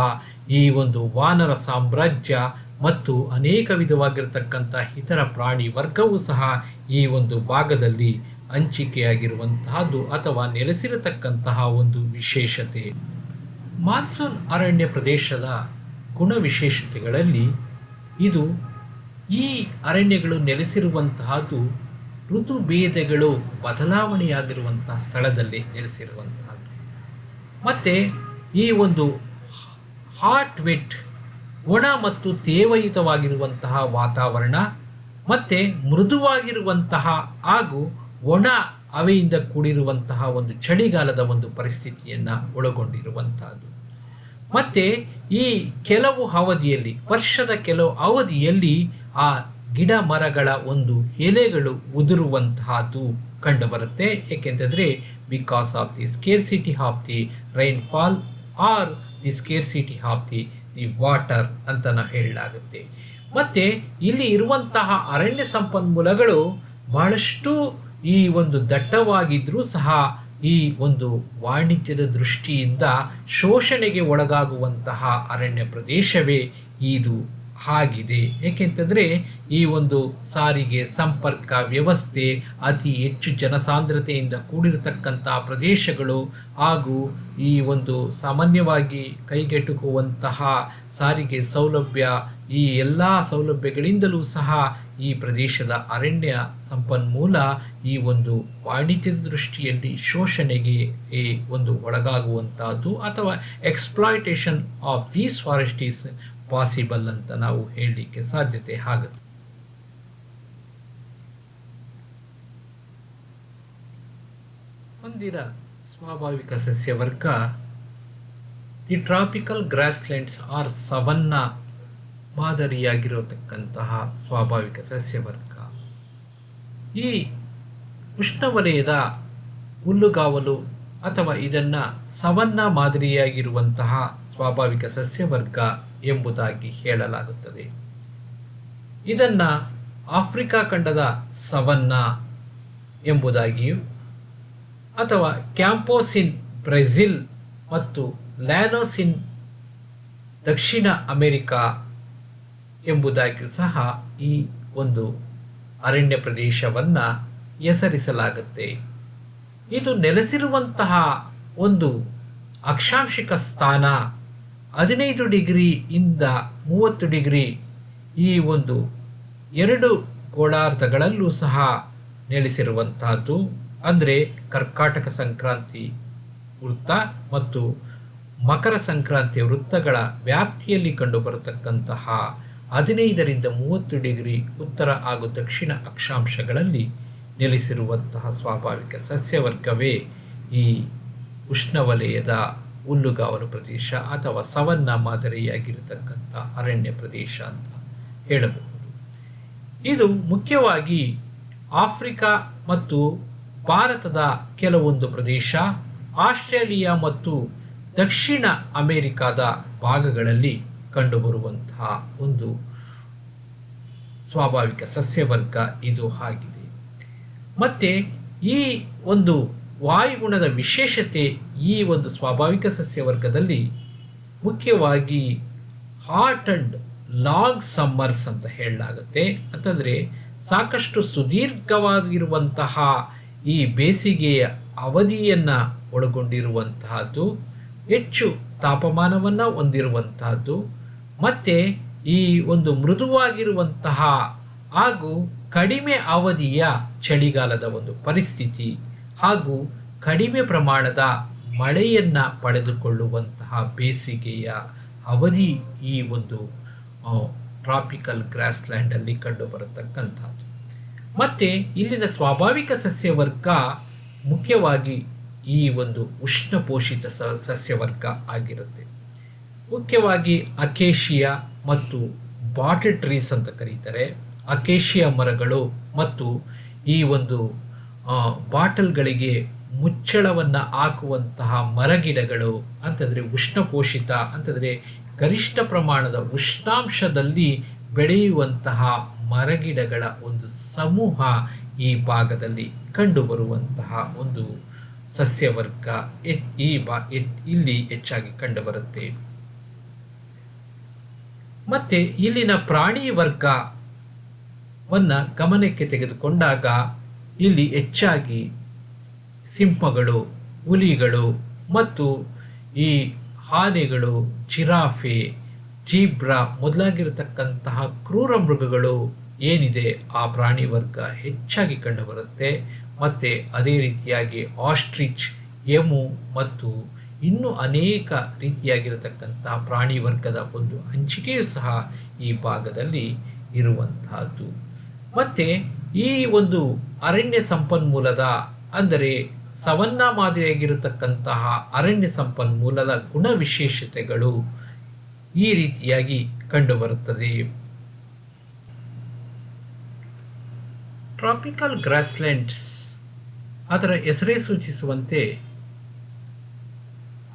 ಈ ಒಂದು ವಾನರ ಸಾಮ್ರಾಜ್ಯ ಮತ್ತು ಅನೇಕ ವಿಧವಾಗಿರತಕ್ಕಂತಹ ಇತರ ಪ್ರಾಣಿ ವರ್ಗವೂ ಸಹ ಈ ಒಂದು ಭಾಗದಲ್ಲಿ ಹಂಚಿಕೆಯಾಗಿರುವಂತಹದ್ದು ಅಥವಾ ನೆಲೆಸಿರತಕ್ಕಂತಹ ಒಂದು ವಿಶೇಷತೆ. ಮಾನ್ಸೂನ್ ಅರಣ್ಯ ಪ್ರದೇಶದ ಗುಣವಿಶೇಷತೆಗಳಲ್ಲಿ ಇದು ಈ ಅರಣ್ಯಗಳು ನೆಲೆಸಿರುವಂತಹದ್ದು ಋತುಭೇದಗಳು ಬದಲಾವಣೆಯಾಗಿರುವಂತಹ ಸ್ಥಳದಲ್ಲಿ ನೆಲೆಸಿರುವಂತಹದ್ದು. ಮತ್ತು ಈ ಒಂದು ಹಾಟ್ ವೆಟ್ ಒಣ ಮತ್ತು ತೇವಯುತವಾಗಿರುವಂತಹ ವಾತಾವರಣ ಮತ್ತು ಮೃದುವಾಗಿರುವಂತಹ ಹಾಗೂ ಒಣ ಹವೆಯಿಂದ ಕೂಡಿರುವಂತಹ ಒಂದು ಚಳಿಗಾಲದ ಒಂದು ಪರಿಸ್ಥಿತಿಯನ್ನು ಒಳಗೊಂಡಿರುವಂತಹದ್ದು. ಮತ್ತು ಈ ಕೆಲವು ಅವಧಿಯಲ್ಲಿ ವರ್ಷದ ಕೆಲವು ಅವಧಿಯಲ್ಲಿ ಆ ಗಿಡ ಮರಗಳ ಒಂದು ಎಲೆಗಳು ಉದುರುವಂತಹದ್ದು ಕಂಡುಬರುತ್ತೆ. ಏಕೆಂತಂದರೆ because of the scarcity of the rainfall or the scarcity of the water ಅಂತ ಹೇಳಲಾಗುತ್ತೆ. ಮತ್ತು ಇಲ್ಲಿ ಇರುವಂತಹ ಅರಣ್ಯ ಸಂಪನ್ಮೂಲಗಳು ಬಹಳಷ್ಟು ಈ ಒಂದು ದಟ್ಟವಾಗಿದ್ದರೂ ಸಹ ಈ ಒಂದು ವಾಣಿಜ್ಯದ ದೃಷ್ಟಿಯಿಂದ ಶೋಷಣೆಗೆ ಒಳಗಾಗುವಂತಹ ಅರಣ್ಯ ಪ್ರದೇಶವೇ ಇದು ಆಗಿದೆ. ಏಕೆಂತಂದರೆ ಈ ಒಂದು ಸಾರಿಗೆ ಸಂಪರ್ಕ ವ್ಯವಸ್ಥೆ ಅತಿ ಹೆಚ್ಚು ಜನಸಾಂದ್ರತೆಯಿಂದ ಕೂಡಿರತಕ್ಕಂತಹ ಪ್ರದೇಶಗಳು ಹಾಗೂ ಈ ಒಂದು ಸಾಮಾನ್ಯವಾಗಿ ಕೈಗೆಟುಕುವಂತಹ ಸಾರಿಗೆ ಸೌಲಭ್ಯ, ಈ ಎಲ್ಲ ಸೌಲಭ್ಯಗಳಿಂದಲೂ ಸಹ ಈ ಪ್ರದೇಶದ ಅರಣ್ಯ ಸಂಪನ್ಮೂಲ ಈ ಒಂದು ವಾಣಿಜ್ಯದ ದೃಷ್ಟಿಯಲ್ಲಿ ಶೋಷಣೆಗೆ ಒಂದು ಒಳಗಾಗುವಂತಹದ್ದು ಅಥವಾ exploitation of these forest is possible ಅಂತ ನಾವು ಹೇಳಲಿಕ್ಕೆ ಸಾಧ್ಯತೆ ಆಗುತ್ತೆ. ಮುಂದಿನ ಸ್ವಾಭಾವಿಕ ಸಸ್ಯವರ್ಗ the tropical grasslands or savanna ಮಾದರಿಯಾಗಿರತಕ್ಕಂತಹ ಸ್ವಾಭಾವಿಕ ಸಸ್ಯವರ್ಗ. ಈ ಉಷ್ಣವಲಯದ ಹುಲ್ಲುಗಾವಲು ಅಥವಾ ಇದನ್ನು ಸವನ್ನಾ ಮಾದರಿಯಾಗಿರುವಂತಹ ಸ್ವಾಭಾವಿಕ ಸಸ್ಯವರ್ಗ ಎಂಬುದಾಗಿ ಹೇಳಲಾಗುತ್ತದೆ. ಇದನ್ನು ಆಫ್ರಿಕಾ ಖಂಡದ ಸವನ್ನಾ ಎಂಬುದಾಗಿಯೂ ಅಥವಾ ಕ್ಯಾಂಪೋಸಿನ್ ಬ್ರೆಜಿಲ್ ಮತ್ತು ಲ್ಯಾನೋಸಿನ್ ದಕ್ಷಿಣ ಅಮೆರಿಕಾ ಎಂಬುದಾಗಿಯೂ ಸಹ ಈ ಒಂದು ಅರಣ್ಯ ಪ್ರದೇಶವನ್ನು ಹೆಸರಿಸಲಾಗುತ್ತೆ. ಇದು ನೆಲೆಸಿರುವಂತಹ ಒಂದು ಅಕ್ಷಾಂಶಿಕ ಸ್ಥಾನ 15 ಡಿಗ್ರಿಯಿಂದ 30 ಡಿಗ್ರಿ ಈ ಒಂದು ಎರಡು ಗೋಳಾರ್ಧಗಳಲ್ಲೂ ಸಹ ನೆಲೆಸಿರುವಂತಹದ್ದು. ಅಂದರೆ ಕರ್ಕಾಟಕ ಸಂಕ್ರಾಂತಿ ವೃತ್ತ ಮತ್ತು ಮಕರ ಸಂಕ್ರಾಂತಿ ವೃತ್ತಗಳ ವ್ಯಾಪ್ತಿಯಲ್ಲಿ ಕಂಡುಬರತಕ್ಕಂತಹ 15ರಿಂದ 30 ಡಿಗ್ರಿ ಉತ್ತರ ಹಾಗೂ ದಕ್ಷಿಣ ಅಕ್ಷಾಂಶಗಳಲ್ಲಿ ನೆಲೆಸಿರುವಂತಹ ಸ್ವಾಭಾವಿಕ ಸಸ್ಯವರ್ಗವೇ ಈ ಉಷ್ಣವಲಯದ ಹುಲ್ಲುಗಾವಲು ಪ್ರದೇಶ ಅಥವಾ ಸವನ್ನಾ ಮಾದರಿಯಾಗಿರತಕ್ಕಂಥ ಅರಣ್ಯ ಪ್ರದೇಶ ಅಂತ ಹೇಳಬಹುದು. ಇದು ಮುಖ್ಯವಾಗಿ ಆಫ್ರಿಕಾ ಮತ್ತು ಭಾರತದ ಕೆಲವೊಂದು ಪ್ರದೇಶ, ಆಸ್ಟ್ರೇಲಿಯಾ ಮತ್ತು ದಕ್ಷಿಣ ಅಮೆರಿಕಾದ ಭಾಗಗಳಲ್ಲಿ ಕಂಡುಬರುವಂತಹ ಒಂದು ಸ್ವಾಭಾವಿಕ ಸಸ್ಯವರ್ಗ ಇದು ಆಗಿದೆ. ಮತ್ತು ಈ ಒಂದು ವಾಯುಗುಣದ ವಿಶೇಷತೆ ಈ ಒಂದು ಸ್ವಾಭಾವಿಕ ಸಸ್ಯವರ್ಗದಲ್ಲಿ ಮುಖ್ಯವಾಗಿ ಹಾಟ್ ಅಂಡ್ ಲಾಂಗ್ ಸಮ್ಮರ್ಸ್ ಅಂತ ಹೇಳಲಾಗುತ್ತೆ. ಅಂತಂದರೆ ಸಾಕಷ್ಟು ಸುದೀರ್ಘವಾಗಿರುವಂತಹ ಈ ಬೇಸಿಗೆಯ ಅವಧಿಯನ್ನು ಒಳಗೊಂಡಿರುವಂತಹದ್ದು, ಹೆಚ್ಚು ತಾಪಮಾನವನ್ನು ಹೊಂದಿರುವಂತಹದ್ದು ಮತ್ತು ಈ ಒಂದು ಮೃದುವಾಗಿರುವಂತಹ ಹಾಗೂ ಕಡಿಮೆ ಅವಧಿಯ ಚಳಿಗಾಲದ ಒಂದು ಪರಿಸ್ಥಿತಿ ಹಾಗೂ ಕಡಿಮೆ ಪ್ರಮಾಣದ ಮಳೆಯನ್ನು ಪಡೆದುಕೊಳ್ಳುವಂತಹ ಬೇಸಿಗೆಯ ಅವಧಿ ಈ ಒಂದು ಟ್ರಾಪಿಕಲ್ ಗ್ರಾಸ್ಲ್ಯಾಂಡಲ್ಲಿ ಕಂಡುಬರತಕ್ಕಂಥದ್ದು. ಮತ್ತು ಇಲ್ಲಿನ ಸ್ವಾಭಾವಿಕ ಸಸ್ಯವರ್ಗ ಮುಖ್ಯವಾಗಿ ಈ ಒಂದು ಉಷ್ಣಪೋಷಿತ ಸಸ್ಯವರ್ಗ ಆಗಿರುತ್ತೆ. ಮುಖ್ಯವಾಗಿ ಅಕೇಶಿಯಾ ಮತ್ತು ಬಾಟಲ್ ಟ್ರೀಸ್ ಅಂತ ಕರೀತಾರೆ. ಅಕೇಶಿಯಾ ಮರಗಳು ಮತ್ತು ಈ ಒಂದು ಬಾಟಲ್ಗಳಿಗೆ ಮುಚ್ಚಳವನ್ನು ಹಾಕುವಂತಹ ಮರಗಿಡಗಳು ಅಂತಂದರೆ ಉಷ್ಣಪೋಷಿತ ಅಂತಂದರೆ ಗರಿಷ್ಠ ಪ್ರಮಾಣದ ಉಷ್ಣಾಂಶದಲ್ಲಿ ಬೆಳೆಯುವಂತಹ ಮರಗಿಡಗಳ ಒಂದು ಸಮೂಹ ಈ ಭಾಗದಲ್ಲಿ ಕಂಡುಬರುವಂತಹ ಒಂದು ಸಸ್ಯವರ್ಗ ಇಲ್ಲಿ ಹೆಚ್ಚಾಗಿ ಕಂಡುಬರುತ್ತೆ. ಮತ್ತು ಇಲ್ಲಿನ ಪ್ರಾಣಿ ವರ್ಗವನ್ನು ಗಮನಕ್ಕೆ ತೆಗೆದುಕೊಂಡಾಗ ಇಲ್ಲಿ ಹೆಚ್ಚಾಗಿ ಸಿಂಹಗಳು, ಹುಲಿಗಳು ಮತ್ತು ಈ ಆನೆಗಳು, ಜಿರಾಫೆ, ಜೀಬ್ರಾ ಮೊದಲಾಗಿರತಕ್ಕಂತಹ ಕ್ರೂರ ಮೃಗಗಳು ಏನಿದೆ ಆ ಪ್ರಾಣಿ ವರ್ಗ ಹೆಚ್ಚಾಗಿ ಕಂಡುಬರುತ್ತೆ. ಮತ್ತು ಅದೇ ರೀತಿಯಾಗಿ ಆಸ್ಟ್ರಿಚ್, ಎಮು ಮತ್ತು ಇನ್ನೂ ಅನೇಕ ರೀತಿಯಾಗಿರತಕ್ಕಂತಹ ಪ್ರಾಣಿ ವರ್ಗದ ಒಂದು ಹಂಚಿಕೆಯೂ ಸಹ ಈ ಭಾಗದಲ್ಲಿ ಇರುವಂತಹದ್ದು. ಮತ್ತು ಈ ಒಂದು ಅರಣ್ಯ ಸಂಪನ್ಮೂಲದ ಅಂದರೆ ಸವನ್ನಾ ಮಾದರಿಯಾಗಿರತಕ್ಕಂತಹ ಅರಣ್ಯ ಸಂಪನ್ಮೂಲದ ಗುಣವಿಶೇಷತೆಗಳು ಈ ರೀತಿಯಾಗಿ ಕಂಡುಬರುತ್ತದೆ. ಟ್ರಾಪಿಕಲ್ ಗ್ರಾಸ್ಲ್ಯಾಂಡ್ಸ್ ಅದರ ಹೆಸರೇ ಸೂಚಿಸುವಂತೆ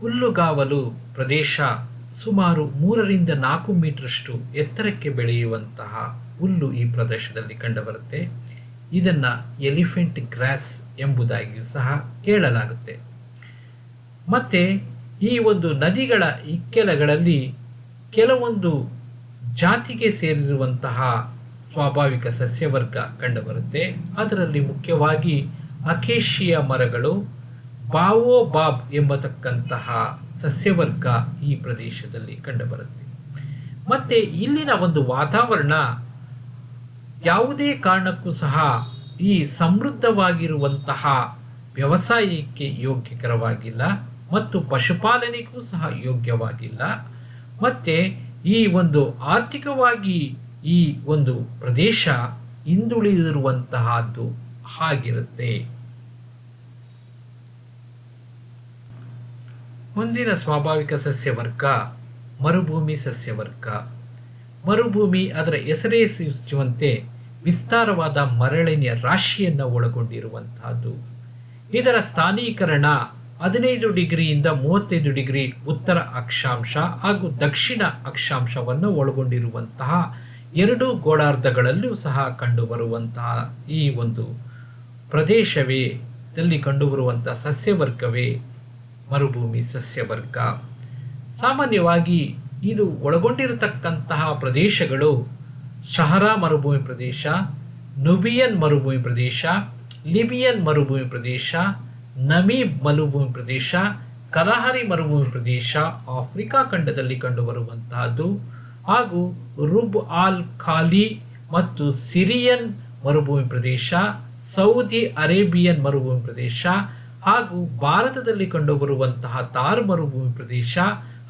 ಹುಲ್ಲುಗಾವಲು ಪ್ರದೇಶ, ಸುಮಾರು 3ರಿಂದ 4 ಮೀಟರ್ಷ್ಟು ಎತ್ತರಕ್ಕೆ ಬೆಳೆಯುವಂತಹ ಹುಲ್ಲು ಈ ಪ್ರದೇಶದಲ್ಲಿ ಕಂಡುಬರುತ್ತೆ. ಇದನ್ನು ಎಲಿಫೆಂಟ್ ಗ್ರಾಸ್ ಎಂಬುದಾಗಿಯೂ ಸಹ ಹೇಳಲಾಗುತ್ತೆ. ಮತ್ತು ಈ ಒಂದು ನದಿಗಳ ಇಕ್ಕೆಲಗಳಲ್ಲಿ ಕೆಲವೊಂದು ಜಾತಿಗೆ ಸೇರಿರುವಂತಹ ಸ್ವಾಭಾವಿಕ ಸಸ್ಯವರ್ಗ ಕಂಡುಬರುತ್ತೆ. ಅದರಲ್ಲಿ ಮುಖ್ಯವಾಗಿ ಅಕೇಶಿಯ ಮರಗಳು, ಬಾವೋಬಾಬ್ ಎಂಬತಕ್ಕಂತಹ ಸಸ್ಯವರ್ಗ ಈ ಪ್ರದೇಶದಲ್ಲಿ ಕಂಡುಬರುತ್ತೆ. ಮತ್ತು ಇಲ್ಲಿನ ಒಂದು ವಾತಾವರಣ ಯಾವುದೇ ಕಾರಣಕ್ಕೂ ಸಹ ಈ ಸಮೃದ್ಧವಾಗಿರುವಂತಹ ವ್ಯವಸಾಯಕ್ಕೆ ಯೋಗ್ಯಕರವಾಗಿಲ್ಲ ಮತ್ತು ಪಶುಪಾಲನೆಗೂ ಸಹ ಯೋಗ್ಯವಾಗಿಲ್ಲ. ಮತ್ತು ಈ ಒಂದು ಆರ್ಥಿಕವಾಗಿ ಈ ಒಂದು ಪ್ರದೇಶ ಹಿಂದುಳಿದಿರುವಂತಹದ್ದು ಆಗಿರುತ್ತೆ. ಮುಂದಿನ ಸ್ವಾಭಾವಿಕ ಸಸ್ಯವರ್ಗ ಮರುಭೂಮಿ ಸಸ್ಯವರ್ಗ. ಮರುಭೂಮಿ ಅದರ ಹೆಸರೇ ಸೂಚಿಸುವಂತೆ ವಿಸ್ತಾರವಾದ ಮರಳಿನ ರಾಶಿಯನ್ನು ಒಳಗೊಂಡಿರುವಂತಹದ್ದು. ಇದರ ಸ್ಥಾನೀಕರಣ 15 ಡಿಗ್ರಿಯಿಂದ 35 ಡಿಗ್ರಿ ಉತ್ತರ ಅಕ್ಷಾಂಶ ಹಾಗೂ ದಕ್ಷಿಣ ಅಕ್ಷಾಂಶವನ್ನು ಒಳಗೊಂಡಿರುವಂತಹ 2 ಗೋಳಾರ್ಧಗಳಲ್ಲೂ ಸಹ ಕಂಡುಬರುವಂತಹ ಈ ಒಂದು ಪ್ರದೇಶವೇ ದಲ್ಲಿ ಕಂಡುಬರುವಂತಹ ಸಸ್ಯವರ್ಗವೇ ಮರುಭೂಮಿ ಸಸ್ಯವರ್ಗ. ಸಾಮಾನ್ಯವಾಗಿ ಇದು ಒಳಗೊಂಡಿರತಕ್ಕಂತಹ ಪ್ರದೇಶಗಳು ಸಹರಾ ಮರುಭೂಮಿ ಪ್ರದೇಶ, ನುಬಿಯನ್ ಮರುಭೂಮಿ ಪ್ರದೇಶ, ಲಿಬಿಯನ್ ಮರುಭೂಮಿ ಪ್ರದೇಶ, ನಮೀಬ್ ಮರುಭೂಮಿ ಪ್ರದೇಶ, ಕಲಹರಿ ಮರುಭೂಮಿ ಪ್ರದೇಶ ಆಫ್ರಿಕಾ ಖಂಡದಲ್ಲಿ ಕಂಡುಬರುವಂತಹದ್ದು, ಹಾಗೂ ರುಬ್ ಆಲ್ ಖಾಲಿ ಮತ್ತು ಸಿರಿಯನ್ ಮರುಭೂಮಿ ಪ್ರದೇಶ, ಸೌದಿ ಅರೇಬಿಯನ್ ಮರುಭೂಮಿ ಪ್ರದೇಶ, ಹಾಗೂ ಭಾರತದಲ್ಲಿ ಕಂಡುಬರುವಂತಹ ತಾರ್ ಮರುಭೂಮಿ ಪ್ರದೇಶ,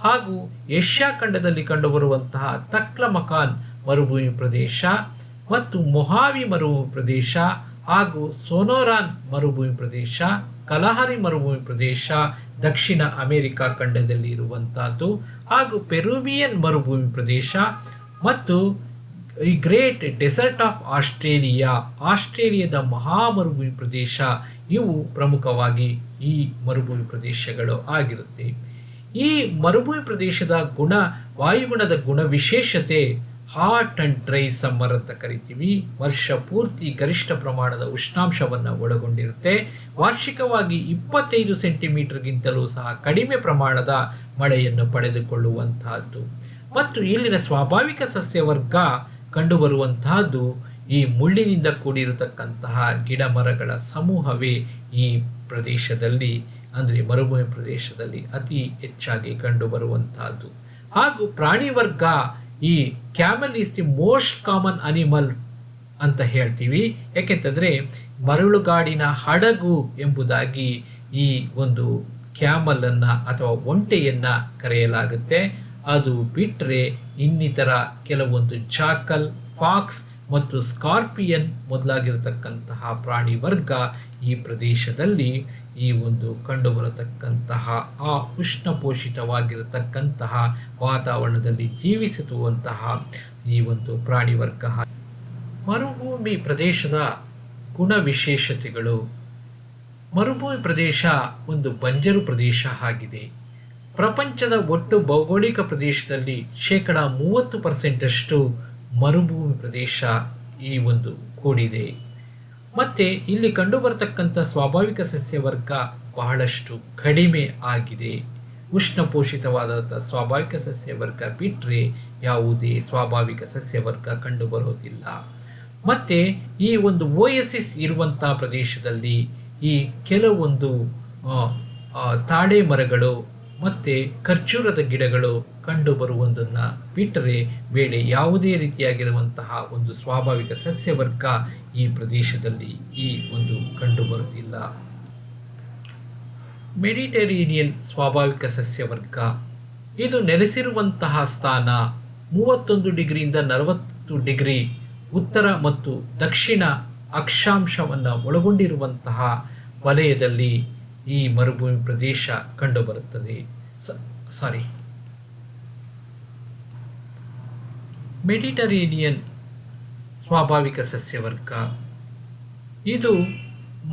ಹಾಗೂ ಏಷ್ಯಾ ಖಂಡದಲ್ಲಿ ಕಂಡುಬರುವಂತಹ ತಕ್ಲಮಕಾನ್ ಮರುಭೂಮಿ ಪ್ರದೇಶ ಮತ್ತು ಮೊಹಾವಿ ಮರುಭೂಮಿ ಪ್ರದೇಶ, ಹಾಗೂ ಸೋನೋರಾನ್ ಮರುಭೂಮಿ ಪ್ರದೇಶ, ಕಲಹರಿ ಮರುಭೂಮಿ ಪ್ರದೇಶ ದಕ್ಷಿಣ ಅಮೆರಿಕ ಖಂಡದಲ್ಲಿ ಇರುವಂತಹದ್ದು, ಹಾಗೂ ಪೆರುವಿಯನ್ ಮರುಭೂಮಿ ಪ್ರದೇಶ ಮತ್ತು ಈ ಗ್ರೇಟ್ ಡೆಸರ್ಟ್ ಆಫ್ ಆಸ್ಟ್ರೇಲಿಯಾದ ಮಹಾ ಮರುಭೂಮಿ ಪ್ರದೇಶ ಇವು ಪ್ರಮುಖವಾಗಿ ಈ ಮರುಭೂಮಿ ಪ್ರದೇಶಗಳು ಆಗಿರುತ್ತೆ. ಈ ಮರುಭೂಮಿ ಪ್ರದೇಶದ ವಾಯುಗುಣದ ಗುಣ ವಿಶೇಷತೆ ಹಾಟ್ ಅಂಡ್ ಡ್ರೈ ಸಮ್ಮರ್ ಅಂತ ಕರಿತೀವಿ. ವರ್ಷ ಪೂರ್ತಿ ಗರಿಷ್ಠ ಪ್ರಮಾಣದ ಉಷ್ಣಾಂಶವನ್ನು ಒಳಗೊಂಡಿರುತ್ತೆ. ವಾರ್ಷಿಕವಾಗಿ 25 ಸೆಂಟಿಮೀಟರ್ಗಿಂತಲೂ ಸಹ ಕಡಿಮೆ ಪ್ರಮಾಣದ ಮಳೆಯನ್ನು ಪಡೆದುಕೊಳ್ಳುವಂತಹದ್ದು. ಮತ್ತು ಇಲ್ಲಿನ ಸ್ವಾಭಾವಿಕ ಸಸ್ಯವರ್ಗ ಕಂಡುಬರುವಂತಹದ್ದು ಈ ಮುಳ್ಳಿನಿಂದ ಕೂಡಿರತಕ್ಕಂತಹ ಗಿಡ ಮರಗಳ ಸಮೂಹವೇ ಈ ಪ್ರದೇಶದಲ್ಲಿ ಅಂದರೆ ಮರುಭೂಮಿ ಪ್ರದೇಶದಲ್ಲಿ ಅತಿ ಹೆಚ್ಚಾಗಿ ಕಂಡುಬರುವಂತಹದ್ದು. ಹಾಗೂ ಪ್ರಾಣಿ ವರ್ಗ ಈ camel is the most common animal ಅಂತ ಹೇಳ್ತೀವಿ. ಯಾಕೆಂತಂದ್ರೆ ಮರಳುಗಾಡಿನ ಹಡಗು ಎಂಬುದಾಗಿ ಈ ಒಂದು ಕ್ಯಾಮಲ್ ಅನ್ನ ಅಥವಾ ಒಂಟೆಯನ್ನ ಕರೆಯಲಾಗುತ್ತೆ. ಅದು ಬಿಟ್ಟರೆ ಇನ್ನಿತರ ಕೆಲವೊಂದು ಜಾಕಲ್, ಫಾಕ್ಸ್ ಮತ್ತು ಸ್ಕಾರ್ಪಿಯನ್ ಮೊದಲಾಗಿರತಕ್ಕಂತಹ ಪ್ರಾಣಿ ವರ್ಗ ಈ ಪ್ರದೇಶದಲ್ಲಿ ಈ ಒಂದು ಕಂಡುಬರತಕ್ಕಂತಹ ಆ ಉಷ್ಣಪೋಷಿತವಾಗಿರತಕ್ಕಂತಹ ವಾತಾವರಣದಲ್ಲಿ ಜೀವಿಸುವಂತಹ ಈ ಒಂದು ಪ್ರಾಣಿ ವರ್ಗ. ಮರುಭೂಮಿ ಪ್ರದೇಶದ ಗುಣ ವಿಶೇಷತೆಗಳು. ಮರುಭೂಮಿ ಪ್ರದೇಶ ಒಂದು ಬಂಜರು ಪ್ರದೇಶ ಆಗಿದೆ. ಪ್ರಪಂಚದ ಒಟ್ಟು ಭೌಗೋಳಿಕ ಪ್ರದೇಶದಲ್ಲಿ 30% ಮರುಭೂಮಿ ಪ್ರದೇಶ ಈ ಒಂದು ಕೂಡಿದೆ. ಮತ್ತೆ ಇಲ್ಲಿ ಕಂಡುಬರತಕ್ಕಂಥ ಸ್ವಾಭಾವಿಕ ಸಸ್ಯವರ್ಗ ಬಹಳಷ್ಟು ಕಡಿಮೆ ಆಗಿದೆ. ಉಷ್ಣಪೋಷಿತವಾದ ಸ್ವಾಭಾವಿಕ ಸಸ್ಯವರ್ಗ ಬಿಟ್ಟರೆ ಯಾವುದೇ ಸ್ವಾಭಾವಿಕ ಸಸ್ಯವರ್ಗ ಕಂಡುಬರೋದಿಲ್ಲ. ಮತ್ತೆ ಈ ಒಂದು ಓಯಸಿಸ್ ಇರುವಂತಹ ಪ್ರದೇಶದಲ್ಲಿ ಈ ಕೆಲವೊಂದು ತಾಳೆ ಮರಗಳು ಮತ್ತೆ ಖರ್ಜೂರದ ಗಿಡಗಳು ಕಂಡುಬರುವುದನ್ನು ಬಿಟ್ಟರೆ ಬೇರೆ ಯಾವುದೇ ರೀತಿಯಾಗಿರುವಂತಹ ಒಂದು ಸ್ವಾಭಾವಿಕ ಸಸ್ಯವರ್ಗ ಈ ಪ್ರದೇಶದಲ್ಲಿ ಈ ಒಂದು ಕಂಡುಬರುವುದಿಲ್ಲ. ಮೆಡಿಟರೇನಿಯನ್ ಸ್ವಾಭಾವಿಕ ಸಸ್ಯವರ್ಗ ಇದು ನೆಲೆಸಿರುವಂತಹ ಸ್ಥಾನ 31 ಡಿಗ್ರಿಯಿಂದ 40 ಡಿಗ್ರಿ ಉತ್ತರ ಮತ್ತು ದಕ್ಷಿಣ ಅಕ್ಷಾಂಶವನ್ನು ಒಳಗೊಂಡಿರುವಂತಹ ವಲಯದಲ್ಲಿ ಈ ಮರುಭೂಮಿ ಪ್ರದೇಶ ಕಂಡುಬರುತ್ತದೆ. ಮೆಡಿಟರೇನಿಯನ್ ಸ್ವಾಭಾವಿಕ ಸಸ್ಯವರ್ಗ ಇದು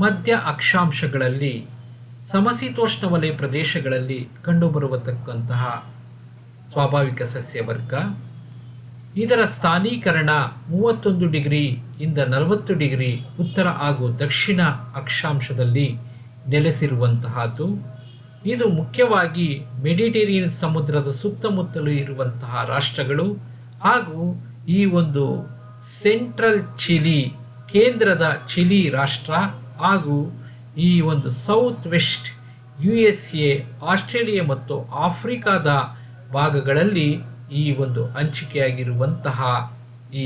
ಮಧ್ಯ ಅಕ್ಷಾಂಶಗಳಲ್ಲಿ ಸಮಶೀತೋಷ್ಣ ವಲಯ ಪ್ರದೇಶಗಳಲ್ಲಿ ಕಂಡುಬರುವತಕ್ಕಂತಹ ಸ್ವಾಭಾವಿಕ ಸಸ್ಯವರ್ಗ. ಇದರ ಸ್ಥಾನೀಕರಣ 31 ಡಿಗ್ರಿ ಇಂದ 40 ಡಿಗ್ರಿ ಉತ್ತರ ಹಾಗೂ ದಕ್ಷಿಣ ಅಕ್ಷಾಂಶದಲ್ಲಿ ನೆಲೆಸಿರುವಂತಹದ್ದು. ಇದು ಮುಖ್ಯವಾಗಿ ಮೆಡಿಟೇರಿಯನ್ ಸಮುದ್ರದ ಸುತ್ತಮುತ್ತಲೂ ಇರುವಂತಹ ರಾಷ್ಟ್ರಗಳು ಹಾಗೂ ಈ ಒಂದು ಸೆಂಟ್ರಲ್ ಚಿಲಿ, ಕೇಂದ್ರದ ಚಿಲಿ ರಾಷ್ಟ್ರ ಹಾಗೂ ಈ ಒಂದು ಸೌತ್ ವೆಸ್ಟ್ USA, ಆಸ್ಟ್ರೇಲಿಯಾ ಮತ್ತು ಆಫ್ರಿಕಾದ ಭಾಗಗಳಲ್ಲಿ ಈ ಒಂದು ಹಂಚಿಕೆಯಾಗಿರುವಂತಹ ಈ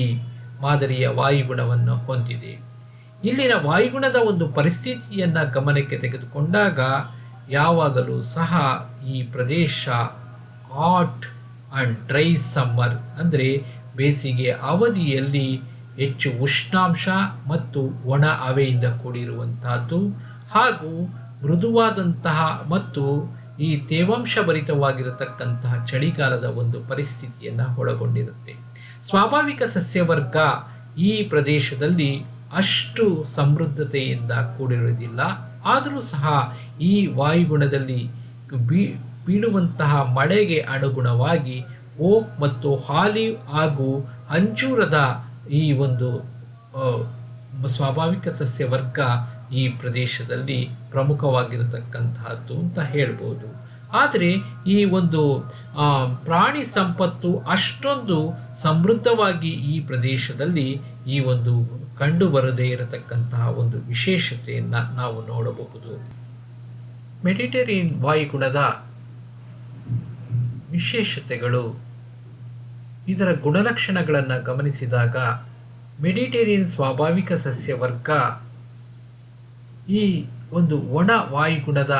ಮಾದರಿಯ ವಾಯುಗುಣವನ್ನು ಹೊಂದಿದೆ. ಇಲ್ಲಿನ ವಾಯುಗುಣದ ಒಂದು ಪರಿಸ್ಥಿತಿಯನ್ನು ಗಮನಕ್ಕೆ ತೆಗೆದುಕೊಂಡಾಗ ಯಾವಾಗಲೂ ಸಹ ಈ ಪ್ರದೇಶ ಹಾಟ್ ಅಂಡ್ ಡ್ರೈ ಸಮ್ಮರ್ ಅಂದರೆ ಬೇಸಿಗೆ ಅವಧಿಯಲ್ಲಿ ಹೆಚ್ಚು ಉಷ್ಣಾಂಶ ಮತ್ತು ಒಣ ಹವೆಯಿಂದ ಕೂಡಿರುವಂತಹದ್ದು ಹಾಗೂ ಮೃದುವಾದಂತಹ ಮತ್ತು ಈ ತೇವಾಂಶ ಭರಿತವಾಗಿರತಕ್ಕಂತಹ ಚಳಿಗಾಲದ ಒಂದು ಪರಿಸ್ಥಿತಿಯನ್ನು ಒಳಗೊಂಡಿರುತ್ತೆ. ಸ್ವಾಭಾವಿಕ ಸಸ್ಯವರ್ಗ ಈ ಪ್ರದೇಶದಲ್ಲಿ ಅಷ್ಟು ಸಮೃದ್ಧತೆಯಿಂದ ಕೂಡಿರುವುದಿಲ್ಲ. ಆದರೂ ಸಹ ಈ ವಾಯುಗುಣದಲ್ಲಿ ಬೀಳುವಂತಹ ಮಳೆಗೆ ಅನುಗುಣವಾಗಿ ಓಕ್ ಮತ್ತು ಆಲಿವ್ ಹಾಗೂ ಅಂಜೂರದ ಈ ಒಂದು ಸ್ವಾಭಾವಿಕ ಸಸ್ಯವರ್ಗ ಈ ಪ್ರದೇಶದಲ್ಲಿ ಪ್ರಮುಖವಾಗಿರತಕ್ಕಂತಹದ್ದು ಅಂತ ಹೇಳ್ಬೋದು. ಆದರೆ ಈ ಒಂದು ಪ್ರಾಣಿ ಸಂಪತ್ತು ಅಷ್ಟೊಂದು ಸಮೃದ್ಧವಾಗಿ ಈ ಪ್ರದೇಶದಲ್ಲಿ ಈ ಒಂದು ಕಂಡು ಬರದೇ ಇರತಕ್ಕಂತಹ ಒಂದು ವಿಶೇಷತೆಯನ್ನು ನಾವು ನೋಡಬಹುದು. ಮೆಡಿಟರೇನಿಯನ್ ವಾಯುಗುಣದ ವಿಶೇಷತೆಗಳು, ಇದರ ಗುಣಲಕ್ಷಣಗಳನ್ನು ಗಮನಿಸಿದಾಗ ಮೆಡಿಟರೇನಿಯನ್ ಸ್ವಾಭಾವಿಕ ಸಸ್ಯವರ್ಗ ಈ ಒಂದು ಒಣ ವಾಯುಗುಣದ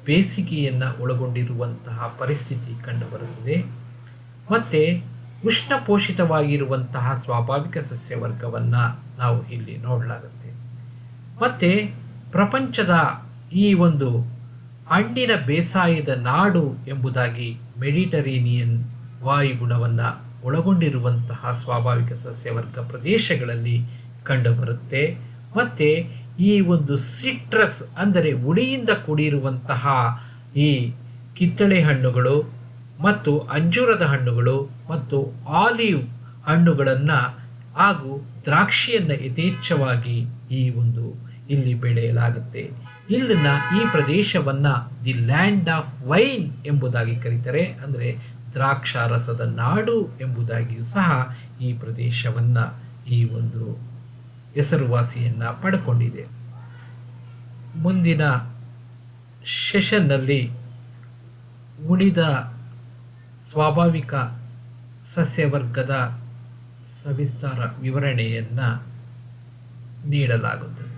ಬೇಸಿಗೆಯನ್ನು ಒಳಗೊಂಡಿರುವಂತಹ ಪರಿಸ್ಥಿತಿ ಕಂಡುಬರುತ್ತದೆ. ಮತ್ತು ಉಷ್ಣಪೋಷಿತವಾಗಿರುವಂತಹ ಸ್ವಾಭಾವಿಕ ಸಸ್ಯವರ್ಗವನ್ನು ನಾವು ಇಲ್ಲಿ ನೋಡಲಾಗುತ್ತೆ. ಮತ್ತು ಪ್ರಪಂಚದ ಈ ಒಂದು ಹಣ್ಣಿನ ಬೇಸಾಯದ ನಾಡು ಎಂಬುದಾಗಿ ಮೆಡಿಟರೇನಿಯನ್ ವಾಯುಗುಣವನ್ನು ಒಳಗೊಂಡಿರುವಂತಹ ಸ್ವಾಭಾವಿಕ ಸಸ್ಯವರ್ಗ ಪ್ರದೇಶಗಳಲ್ಲಿ ಕಂಡುಬರುತ್ತೆ. ಮತ್ತು ಈ ಒಂದು ಸಿಟ್ರಸ್ ಅಂದರೆ ಹುಳಿಯಿಂದ ಕೂಡಿರುವಂತಹ ಈ ಕಿತ್ತಳೆ ಹಣ್ಣುಗಳು ಮತ್ತು ಅಂಜೂರದ ಹಣ್ಣುಗಳು ಮತ್ತು ಆಲಿವ್ ಹಣ್ಣುಗಳನ್ನು ಹಾಗೂ ದ್ರಾಕ್ಷಿಯನ್ನು ಯಥೇಚ್ಛವಾಗಿ ಈ ಒಂದು ಇಲ್ಲಿ ಬೆಳೆಯಲಾಗುತ್ತೆ. ಇಲ್ಲಿನ ಈ ಪ್ರದೇಶವನ್ನು ದಿ ಲ್ಯಾಂಡ್ ಆಫ್ ವೈನ್ ಎಂಬುದಾಗಿ ಕರೀತಾರೆ. ಅಂದರೆ ದ್ರಾಕ್ಷಾರಸದ ನಾಡು ಎಂಬುದಾಗಿಯೂ ಸಹ ಈ ಪ್ರದೇಶವನ್ನು ಈ ಒಂದು ಹೆಸರುವಾಸಿಯನ್ನು ಪಡ್ಕೊಂಡಿದೆ. ಮುಂದಿನ ಸೆಷನ್ನಲ್ಲಿ ಉಳಿದ ಸ್ವಾಭಾವಿಕ ಸಸ್ಯವರ್ಗದ ಸವಿಸ್ತಾರ ವಿವರಣೆಯನ್ನು ನೀಡಲಾಗುತ್ತದೆ.